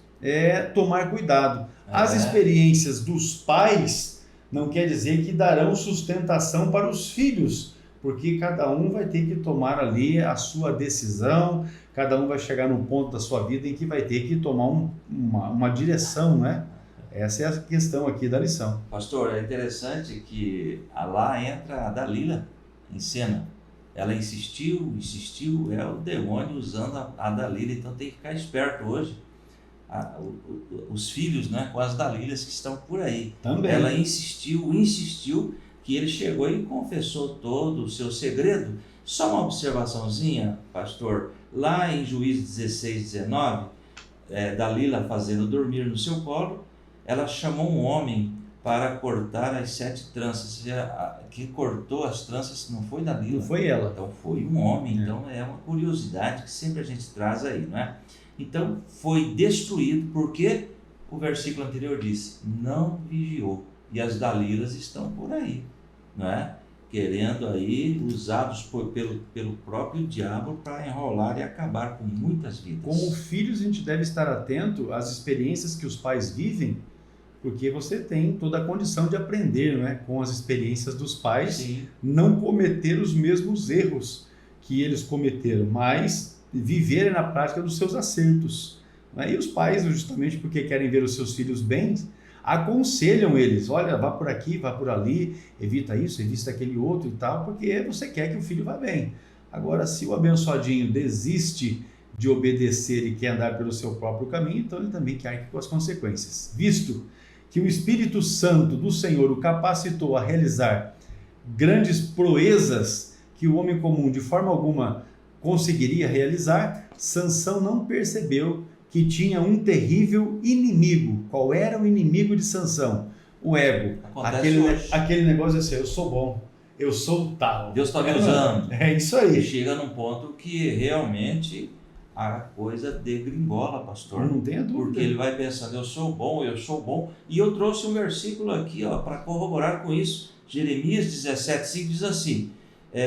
tomar cuidado. As experiências dos pais não quer dizer que darão sustentação para os filhos, porque cada um vai ter que tomar ali a sua decisão, cada um vai chegar num ponto da sua vida em que vai ter que tomar uma direção, né? Essa é a questão aqui da lição. Pastor, é interessante que lá entra a Dalila em cena. Ela insistiu, é o demônio usando a Dalila, então tem que ficar esperto hoje. Os filhos, né, com as Dalilas que estão por aí. Também. Ela insistiu, que ele chegou e confessou todo o seu segredo. Só uma observaçãozinha, pastor, lá em Juízes 16, 19, Dalila fazendo dormir no seu colo, ela chamou um homem para cortar as 7 tranças. Quem cortou as tranças não foi Dalila. Não foi ela. Então foi um homem. Então é uma curiosidade que sempre a gente traz aí, não é? Então foi destruído porque o versículo anterior disse: não vigiou. E as Dalilas estão por aí, não é? Querendo aí, usados pelo próprio diabo para enrolar e acabar com muitas vidas. Como filhos, a gente deve estar atento às experiências que os pais vivem, porque você tem toda a condição de aprender, né, com as experiências dos pais. Sim. Não cometer os mesmos erros que eles cometeram, mas viverem na prática dos seus acertos. Né? E os pais, justamente porque querem ver os seus filhos bem, aconselham eles: olha, vá por aqui, vá por ali, evita isso, evita aquele outro e tal, porque você quer que o filho vá bem. Agora, se o abençoadinho desiste de obedecer e quer andar pelo seu próprio caminho, então ele também quer arcar com as consequências. Visto que o Espírito Santo do Senhor o capacitou a realizar grandes proezas que o homem comum de forma alguma conseguiria realizar, Sansão não percebeu que tinha um terrível inimigo. Qual era o inimigo de Sansão? O ego. Aquele negócio assim: eu sou bom, eu sou tal. Deus está me usando. É isso aí. E chega num ponto que realmente a coisa degringola, pastor. Não tenha dúvida. Porque ele vai pensando: eu sou bom. E eu trouxe um versículo aqui para corroborar com isso. Jeremias 17:5 diz assim: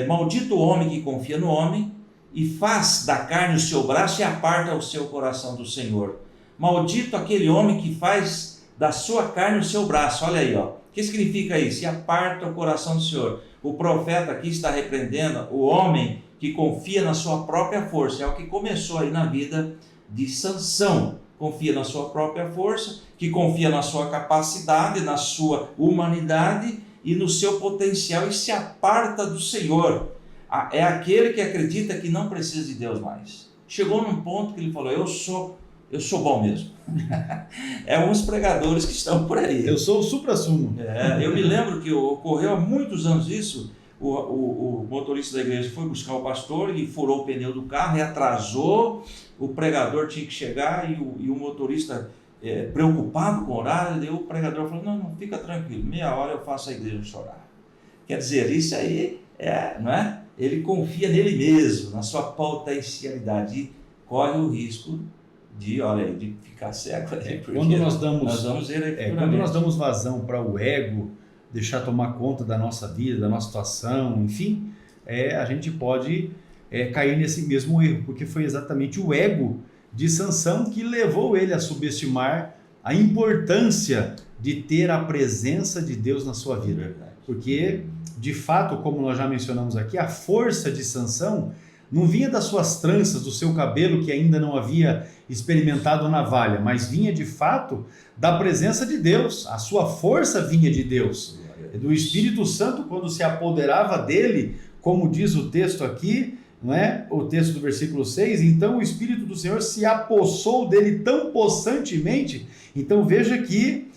maldito o homem que confia no homem e faz da carne o seu braço e aparta o seu coração do Senhor. Maldito aquele homem que faz da sua carne o seu braço. Olha aí, ó. O que significa isso? E aparta o coração do Senhor. O profeta aqui está repreendendo o homem que confia na sua própria força. É o que começou aí na vida de Sansão. Confia na sua própria força, que confia na sua capacidade, na sua humanidade e no seu potencial e se aparta do Senhor. É aquele que acredita que não precisa de Deus mais. Chegou num ponto que ele falou: eu sou bom mesmo. É uns pregadores que estão por aí. Eu sou o supra-sumo. Eu me lembro que ocorreu há muitos anos isso. O motorista da igreja foi buscar o pastor e furou o pneu do carro e atrasou. O pregador tinha que chegar e o motorista preocupado com o horário. E o pregador falou: não, fica tranquilo, meia hora eu faço a igreja chorar. Quer dizer, isso aí não é? Ele confia nele mesmo, na sua potencialidade, e corre o risco de ficar cego. Quando nós damos ver vazão para o ego, deixar tomar conta da nossa vida, da nossa situação, enfim, a gente pode cair nesse mesmo erro, porque foi exatamente o ego de Sansão que levou ele a subestimar a importância de ter a presença de Deus na sua vida. Porque, de fato, como nós já mencionamos aqui, a força de Sansão não vinha das suas tranças, do seu cabelo que ainda não havia experimentado a navalha, mas vinha de fato da presença de Deus. A sua força vinha de Deus, do Espírito Santo, quando se apoderava dele, como diz o texto aqui, não é? O texto do versículo 6, então o Espírito do Senhor se apossou dele tão possantemente. Então veja que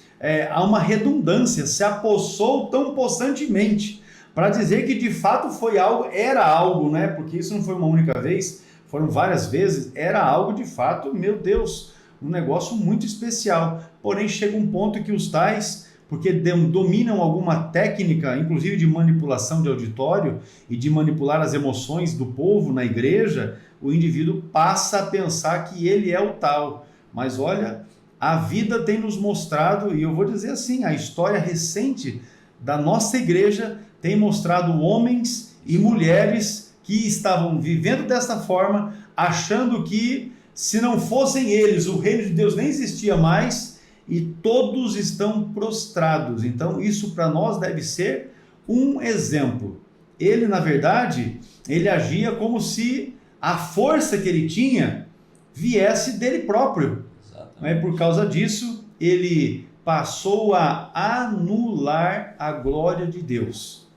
há uma redundância, se apossou tão possantemente, para dizer que de fato foi algo, era algo, né? Porque isso não foi uma única vez, foram várias vezes, era algo de fato, meu Deus, um negócio muito especial. Porém chega um ponto que os tais, porque dominam alguma técnica, inclusive de manipulação de auditório e de manipular as emoções do povo na igreja, o indivíduo passa a pensar que ele é o tal. Mas olha, a vida tem nos mostrado, e eu vou dizer assim, a história recente da nossa igreja tem mostrado homens e mulheres que estavam vivendo dessa forma, achando que se não fossem eles, o reino de Deus nem existia mais, e todos estão prostrados. Então isso para nós deve ser um exemplo. Ele, na verdade, ele agia como se a força que ele tinha viesse dele próprio. Exatamente. Por causa disso, ele passou a anular a glória de Deus.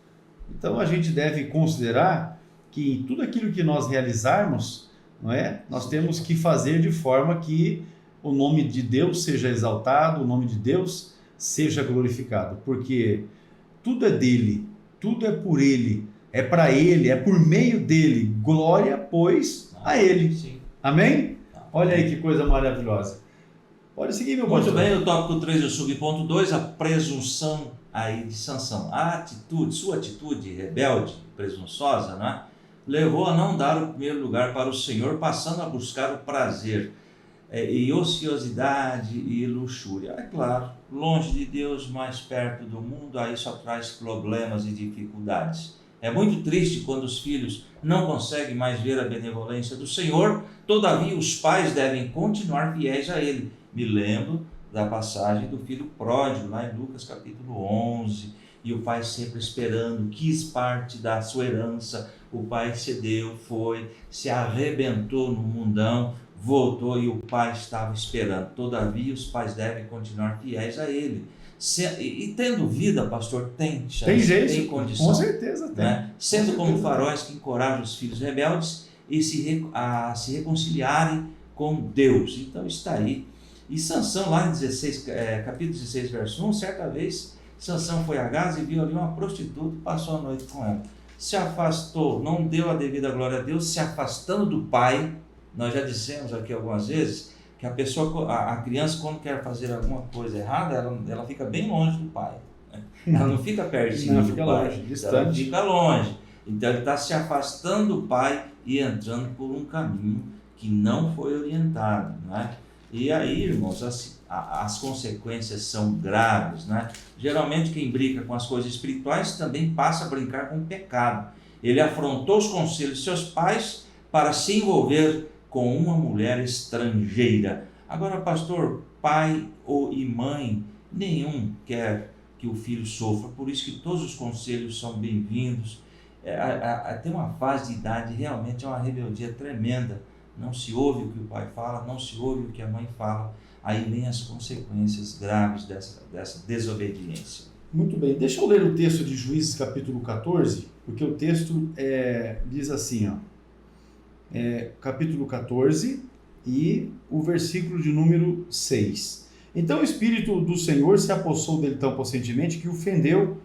Então a gente deve considerar que em tudo aquilo que nós realizarmos, não é? Nós temos que fazer de forma que o nome de Deus seja exaltado, o nome de Deus seja glorificado, porque tudo é dele, tudo é por ele, é para ele, é por meio dele. Glória, pois, a ele. Sim. Amém? Olha aí que coisa maravilhosa. Pode seguir, meu pastor. Muito bem, o tópico 3 do subponto 2, a presunção aí de Sansão. Sua atitude rebelde, presunçosa, né, levou a não dar o primeiro lugar para o Senhor, passando a buscar o prazer e ociosidade e luxúria. É claro, longe de Deus, mais perto do mundo, aí só traz problemas e dificuldades. É muito triste quando os filhos não conseguem mais ver a benevolência do Senhor, todavia os pais devem continuar fiéis a Ele. Me lembro da passagem do filho pródigo, lá em Lucas capítulo 11, e o pai sempre esperando, quis parte da sua herança, o pai cedeu, foi, se arrebentou no mundão, voltou e o pai estava esperando. Todavia os pais devem continuar fiéis a ele. E tendo vida, pastor, tem chance, tem jeito, tem condição. Com certeza tem. Né? Sendo como faróis que encorajam os filhos rebeldes e a se reconciliarem com Deus. Então está aí. E Sansão, lá em capítulo 16, verso 1, certa vez, Sansão foi a Gaza e viu ali uma prostituta e passou a noite com ela. Se afastou, não deu a devida glória a Deus, se afastando do pai. Nós já dissemos aqui algumas vezes que a criança, quando quer fazer alguma coisa errada, ela fica bem longe do pai. Né? Ela não fica pertinho do pai, longe, distante. Ela fica longe. Então ele está se afastando do pai e entrando por um caminho que não foi orientado. Né? E aí, irmãos, as consequências são graves. Né? Geralmente quem brinca com as coisas espirituais também passa a brincar com o pecado. Ele afrontou os conselhos de seus pais para se envolver com uma mulher estrangeira. Agora, pastor, pai e mãe, nenhum quer que o filho sofra, por isso que todos os conselhos são bem-vindos. Tem uma fase de idade, realmente é uma rebeldia tremenda. Não se ouve o que o pai fala, não se ouve o que a mãe fala. Aí vem as consequências graves dessa desobediência. Muito bem, deixa eu ler o texto de Juízes capítulo 14, porque o texto diz assim, ó. Capítulo 14 e o versículo de número 6. Então o Espírito do Senhor se apossou dele tão possentemente que o fendeu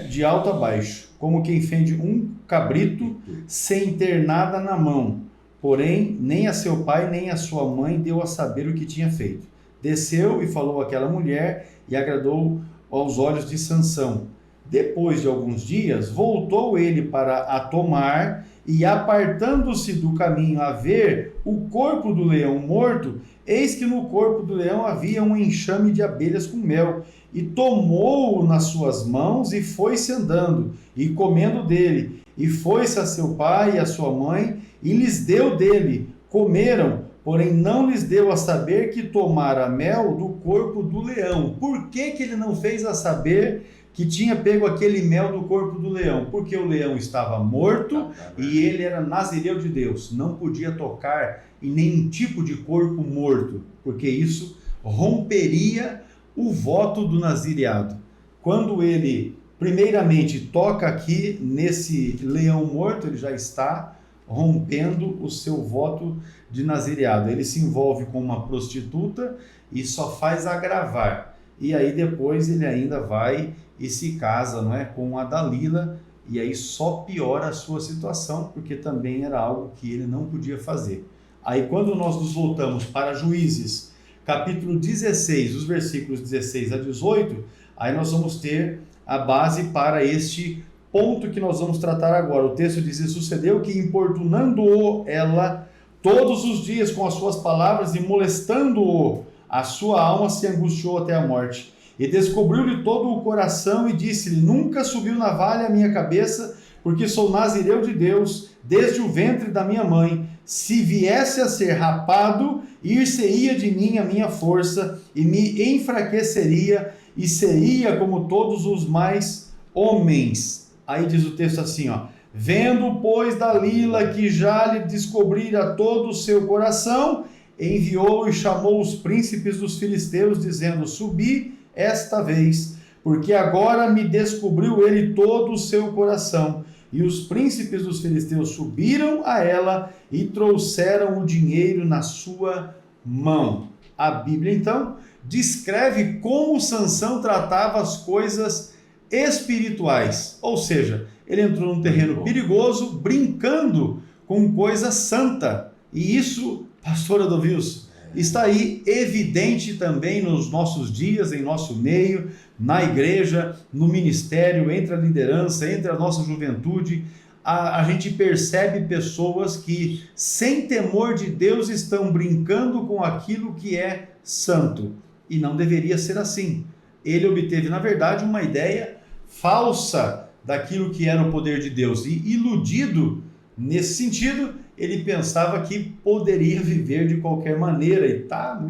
de alto a baixo, como quem fende um cabrito sem ter nada na mão. Porém, nem a seu pai nem a sua mãe deu a saber o que tinha feito. Desceu e falou àquela mulher e agradou aos olhos de Sansão. Depois de alguns dias, voltou ele para a tomar e, apartando-se do caminho a ver o corpo do leão morto, eis que no corpo do leão havia um enxame de abelhas com mel, e tomou-o nas suas mãos e foi-se andando, e comendo dele, e foi-se a seu pai e a sua mãe, e lhes deu dele, comeram, porém não lhes deu a saber que tomara mel do corpo do leão. Por que ele não fez a saber que tinha pego aquele mel do corpo do leão? Porque o leão estava morto e ele era nazireu de Deus, não podia tocar em nenhum tipo de corpo morto, porque isso romperia o voto do nazireado. Quando ele primeiramente toca aqui nesse leão morto, ele já está rompendo o seu voto de nazireado. Ele se envolve com uma prostituta e só faz agravar. E aí depois ele ainda vai e se casa, não é, com a Dalila, e aí só piora a sua situação, porque também era algo que ele não podia fazer. Aí quando nós nos voltamos para Juízes, capítulo 16, os versículos 16 a 18, aí nós vamos ter a base para este ponto que nós vamos tratar agora. O texto diz: e sucedeu que, importunando-o ela todos os dias com as suas palavras e molestando-o, a sua alma se angustiou até a morte. E descobriu-lhe todo o coração e disse-lhe: nunca subiu navalha a minha cabeça, porque sou nazireu de Deus desde o ventre da minha mãe. Se viesse a ser rapado, ir-se-ia de mim a minha força e me enfraqueceria e seria como todos os mais homens. Aí diz o texto assim, ó: vendo, pois, Dalila que já lhe descobrira todo o seu coração, enviou e chamou os príncipes dos filisteus, dizendo: subi esta vez, porque agora me descobriu ele todo o seu coração. E os príncipes dos filisteus subiram a ela e trouxeram o dinheiro na sua mão. A Bíblia, então, descreve como Sansão tratava as coisas espirituais. Ou seja, ele entrou num terreno perigoso, brincando com coisa santa. E isso, pastor Adovilson, está aí evidente também nos nossos dias, em nosso meio, na igreja, no ministério, entre a liderança, entre a nossa juventude. A gente percebe pessoas que, sem temor de Deus, estão brincando com aquilo que é santo. E não deveria ser assim. Ele obteve, na verdade, uma ideia falsa daquilo que era o poder de Deus. E, iludido nesse sentido, ele pensava que poderia viver de qualquer maneira. E tá,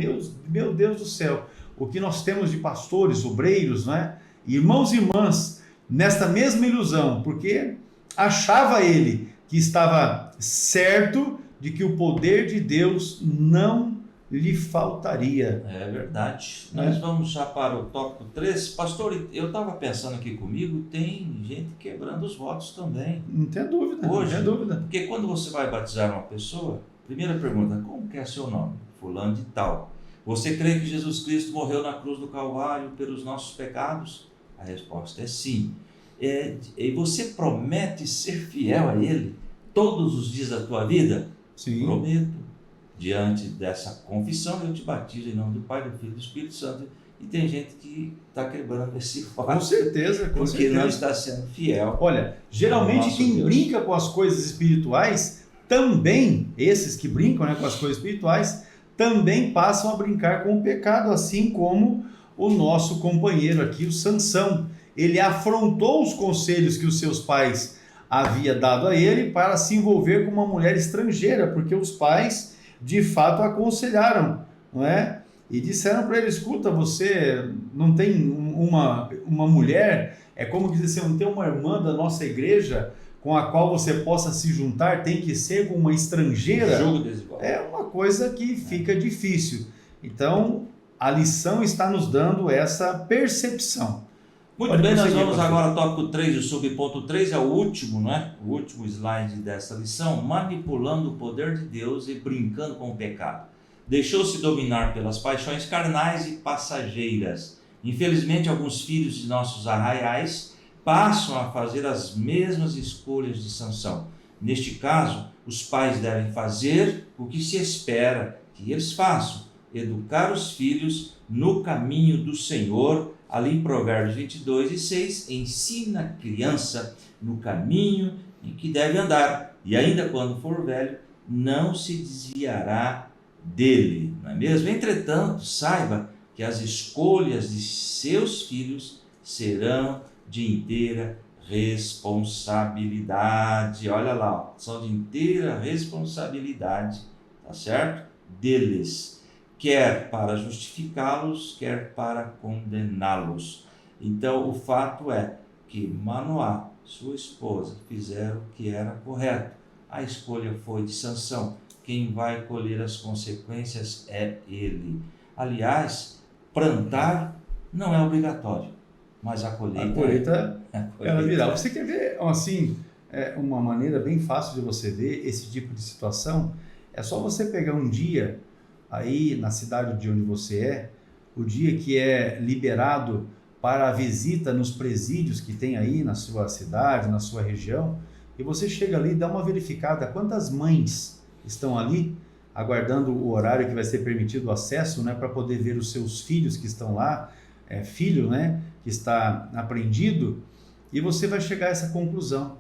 meu Deus do céu, o que nós temos de pastores, obreiros, né? Irmãos e irmãs, nesta mesma ilusão, porque achava ele que estava certo de que o poder de Deus não lhe faltaria. É verdade. Nós vamos já para o tópico 3. Pastor, eu estava pensando aqui comigo, tem gente quebrando os votos também. Não tem dúvida, Hoje, não tem dúvida. Porque quando você vai batizar uma pessoa, primeira pergunta: como que é seu nome? Fulano de tal. Você crê que Jesus Cristo morreu na cruz do Calvário pelos nossos pecados? A resposta é sim. E você promete ser fiel a Ele todos os dias da tua vida? Sim. Prometo. Diante dessa confissão, eu te batizo em nome do Pai, do Filho e do Espírito Santo. E tem gente que está quebrando esse fato. Com certeza, com porque certeza. não está sendo fiel. Olha, geralmente quem brinca com as coisas espirituais, também, esses que brincam, né, com as coisas espirituais, também passam a brincar com o pecado, assim como o nosso companheiro aqui, o Sansão. Ele afrontou os conselhos que os seus pais haviam dado a ele para se envolver com uma mulher estrangeira, porque os pais de fato aconselharam, não é? E disseram para ele: escuta, você não tem uma mulher, é como dizer assim, não tem uma irmã da nossa igreja com a qual você possa se juntar, tem que ser com uma estrangeira. Jogo desigual. É uma coisa que fica difícil. Então, a lição está nos dando essa percepção. Muito bem, nós vamos agora ao tópico 3, o subponto 3 é o último, não é? O último slide dessa lição: manipulando o poder de Deus e brincando com o pecado. Deixou-se dominar pelas paixões carnais e passageiras. Infelizmente, alguns filhos de nossos arraiais passam a fazer as mesmas escolhas de Sansão. Neste caso, os pais devem fazer o que se espera que eles façam: educar os filhos no caminho do Senhor. Ali em Provérbios 22:6, ensina a criança no caminho em que deve andar, e ainda quando for velho, não se desviará dele, não é mesmo? Entretanto, saiba que as escolhas de seus filhos serão de inteira responsabilidade. Olha lá, são de inteira responsabilidade, tá certo? Deles, quer para justificá-los, quer para condená-los. Então, o fato é que Manoá, sua esposa, fizeram o que era correto. A escolha foi de Sansão. Quem vai colher as consequências é ele. Aliás, plantar não é obrigatório, Mas a A colheita, colheita a ela colheita virá. Você quer ver, assim, uma maneira bem fácil de você ver esse tipo de situação? É só você pegar um dia aí na cidade de onde você o dia que é liberado para a visita nos presídios que tem aí na sua cidade, na sua região, e você chega ali e dá uma verificada quantas mães estão ali aguardando o horário que vai ser permitido o acesso, né, para poder ver os seus filhos que estão lá, filho, né, que está apreendido, e você vai chegar a essa conclusão.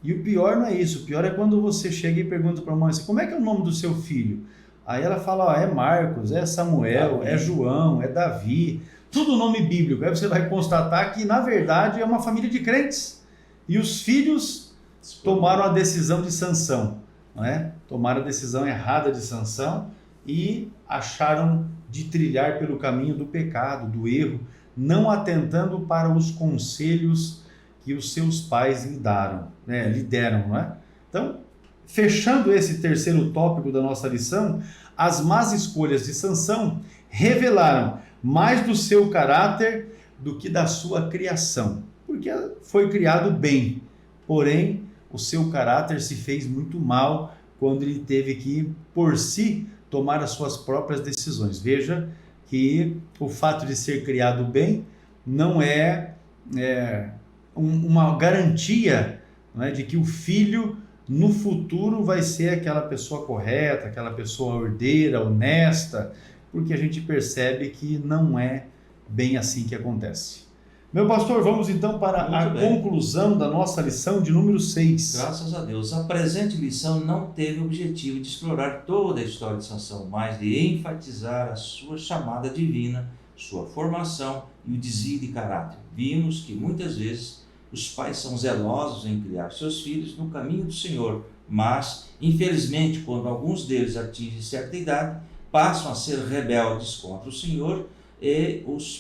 E o pior não é isso, o pior é quando você chega e pergunta para a mãe assim, como é que é o nome do seu filho? Aí ela fala, ó, é Marcos, é Samuel, Davi. é João, é Davi, tudo nome bíblico. Aí você vai constatar que, na verdade, é uma família de crentes. E os filhos tomaram a decisão de sanção, não é? Tomaram a decisão errada de sanção e acharam de trilhar pelo caminho do pecado, do erro, não atentando para os conselhos que os seus pais lhe deram, não é? Então, fechando esse terceiro tópico da nossa lição, as más escolhas de Sansão revelaram mais do seu caráter do que da sua criação, porque foi criado bem, porém o seu caráter se fez muito mal quando ele teve que, por si, tomar as suas próprias decisões. Veja que o fato de ser criado bem não é uma garantia, não é, de que o filho no futuro vai ser aquela pessoa correta, aquela pessoa ordeira, honesta, porque a gente percebe que não é bem assim que acontece. Meu pastor, vamos então para a conclusão da nossa lição de número 6. Graças a Deus. A presente lição não teve o objetivo de explorar toda a história de Sansão, mas de enfatizar a sua chamada divina, sua formação e o desvio de caráter. Vimos que muitas vezes os pais são zelosos em criar seus filhos no caminho do Senhor, mas, infelizmente, quando alguns deles atingem certa idade, passam a ser rebeldes contra o Senhor e os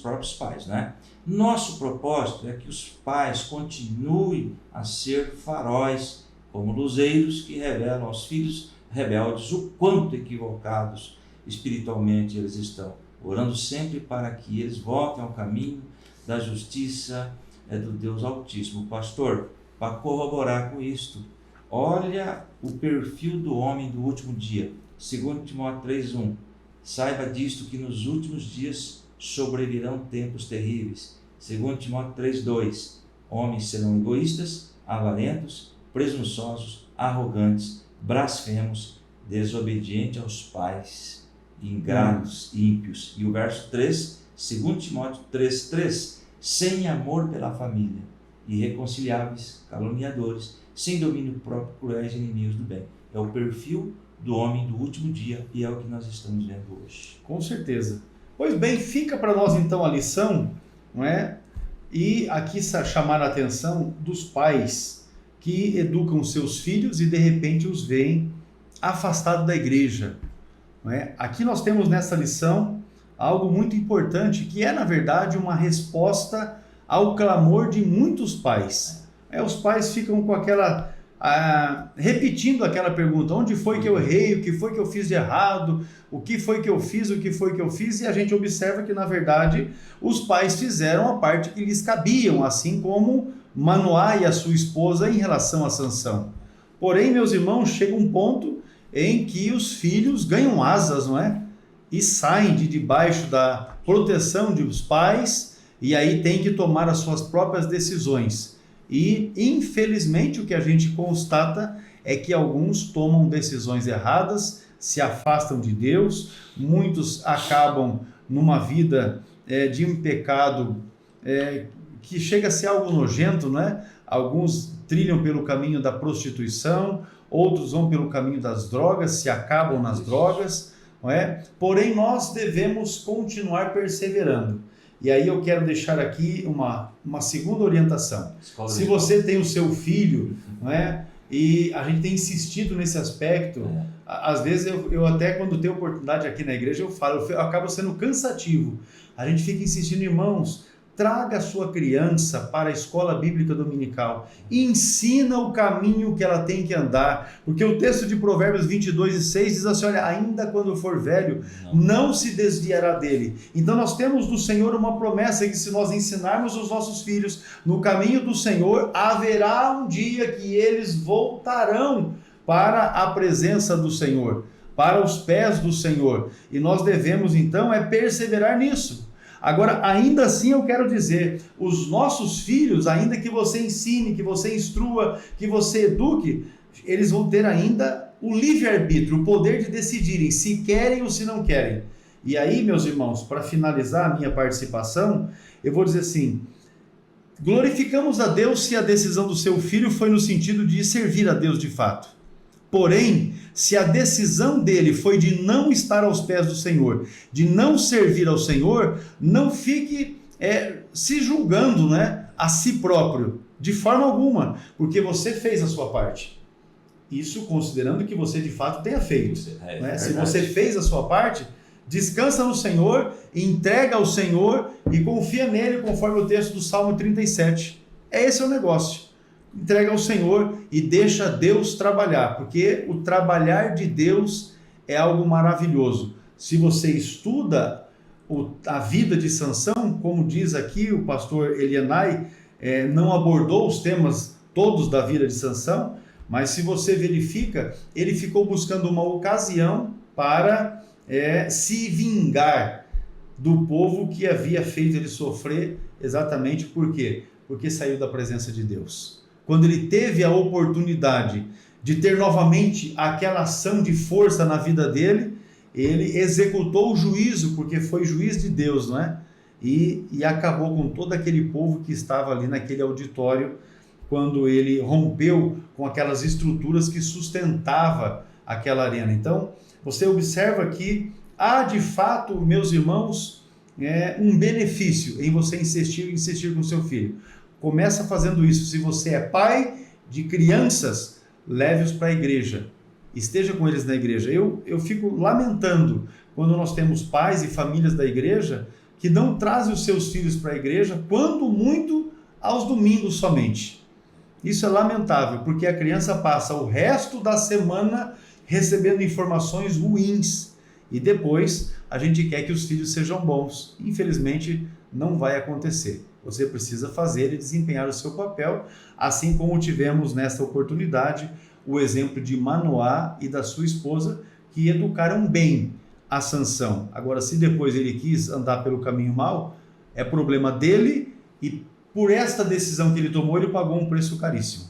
próprios pais, né? Nosso propósito é que os pais continuem a ser faróis, como luzeiros que revelam aos filhos rebeldes o quanto equivocados espiritualmente eles estão, orando sempre para que eles voltem ao caminho da justiça do Deus Altíssimo. Pastor, para corroborar com isto, olha o perfil do homem do último dia, 2 Timóteo 3:1. Saiba disto que nos últimos dias sobrevirão tempos terríveis. 2 Timóteo 3:2. Homens serão egoístas, avarentos, presunçosos, arrogantes, blasfemos, desobedientes aos pais, ingratos, ímpios. E o verso 3, 2 Timóteo 3:3. Sem amor pela família, irreconciliáveis, caluniadores, sem domínio próprio, cruéis, inimigos do bem. É o perfil do homem do último dia e é o que nós estamos vendo hoje. Com certeza. Pois bem, fica para nós então a lição, não é? E aqui chamar a atenção dos pais que educam seus filhos e de repente os veem afastados da igreja, não é? Aqui nós temos nessa lição algo muito importante, que é, na verdade, uma resposta ao clamor de muitos pais. Os pais ficam com aquela... repetindo aquela pergunta, onde foi que eu errei, o que foi que eu fiz de errado, o que foi que eu fiz, e a gente observa que, na verdade, os pais fizeram a parte que lhes cabiam, assim como Manoá e a sua esposa em relação a Sansão. Porém, meus irmãos, chega um ponto em que os filhos ganham asas, não é? E saem de debaixo da proteção dos pais, e aí tem que tomar as suas próprias decisões. E, infelizmente, o que a gente constata é que alguns tomam decisões erradas, se afastam de Deus, muitos acabam numa vida de um pecado que chega a ser algo nojento, né? Alguns trilham pelo caminho da prostituição, outros vão pelo caminho das drogas, se acabam nas drogas, não é? Porém, nós devemos continuar perseverando. E aí eu quero deixar aqui uma segunda orientação. Se você tem o seu filho, não é? E a gente tem insistido nesse aspecto, às vezes eu até quando tenho oportunidade aqui na igreja eu falo, eu acabo sendo cansativo. A gente fica insistindo, irmãos, traga a sua criança para a escola bíblica dominical, ensina o caminho que ela tem que andar, porque o texto de Provérbios 22:6 diz assim, olha, ainda quando for velho, não se desviará dele. Então nós temos do Senhor uma promessa que se nós ensinarmos os nossos filhos no caminho do Senhor, haverá um dia que eles voltarão para a presença do Senhor, para os pés do Senhor, e nós devemos então perseverar nisso. Agora, ainda assim eu quero dizer, os nossos filhos, ainda que você ensine, que você instrua, que você eduque, eles vão ter ainda o livre-arbítrio, o poder de decidirem se querem ou se não querem. E aí, meus irmãos, para finalizar a minha participação, eu vou dizer assim, glorificamos a Deus se a decisão do seu filho foi no sentido de servir a Deus de fato. Porém, se a decisão dele foi de não estar aos pés do Senhor, de não servir ao Senhor, não fique se julgando, né, a si próprio, de forma alguma, porque você fez a sua parte. Isso considerando que você de fato tenha feito. Né? Se você fez a sua parte, descansa no Senhor, entrega ao Senhor e confia nele, conforme o texto do Salmo 37. Esse é o negócio. Entrega ao Senhor e deixa Deus trabalhar, porque o trabalhar de Deus é algo maravilhoso. Se você estuda a vida de Sansão, como diz aqui o pastor Elianai, não abordou os temas todos da vida de Sansão, mas se você verifica, ele ficou buscando uma ocasião para se vingar do povo que havia feito ele sofrer, exatamente por quê? Porque saiu da presença de Deus. Quando ele teve a oportunidade de ter novamente aquela ação de força na vida dele, ele executou o juízo, porque foi juiz de Deus, não é? E acabou com todo aquele povo que estava ali naquele auditório, quando ele rompeu com aquelas estruturas que sustentava aquela arena. Então, você observa que há de fato, meus irmãos, um benefício em você insistir com seu filho. Começa fazendo isso. Se você é pai de crianças, leve-os para a igreja. Esteja com eles na igreja. Eu fico lamentando quando nós temos pais e famílias da igreja que não trazem os seus filhos para a igreja, quando muito aos domingos somente. Isso é lamentável, porque a criança passa o resto da semana recebendo informações ruins e depois a gente quer que os filhos sejam bons. Infelizmente, não vai acontecer. Você precisa fazer e desempenhar o seu papel, assim como tivemos nessa oportunidade o exemplo de Manoá e da sua esposa, que educaram bem a Sansão. Agora, se depois ele quis andar pelo caminho mau, é problema dele, e por esta decisão que ele tomou, ele pagou um preço caríssimo.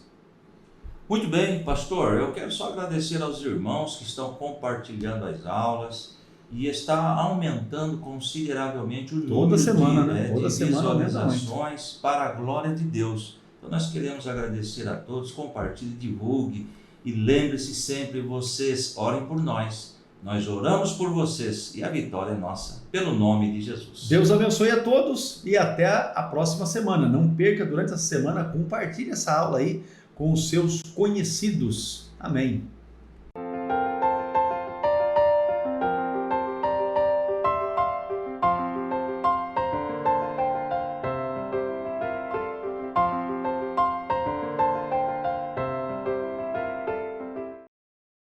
Muito bem, pastor, eu quero só agradecer aos irmãos que estão compartilhando as aulas, e está aumentando consideravelmente o número de visualizações para a glória de Deus. Então nós queremos agradecer a todos, compartilhe, divulgue e lembre-se sempre, vocês orem por nós, nós oramos por vocês e a vitória é nossa, pelo nome de Jesus. Deus abençoe a todos e até a próxima semana. Não perca durante essa semana, compartilhe essa aula aí com os seus conhecidos. Amém.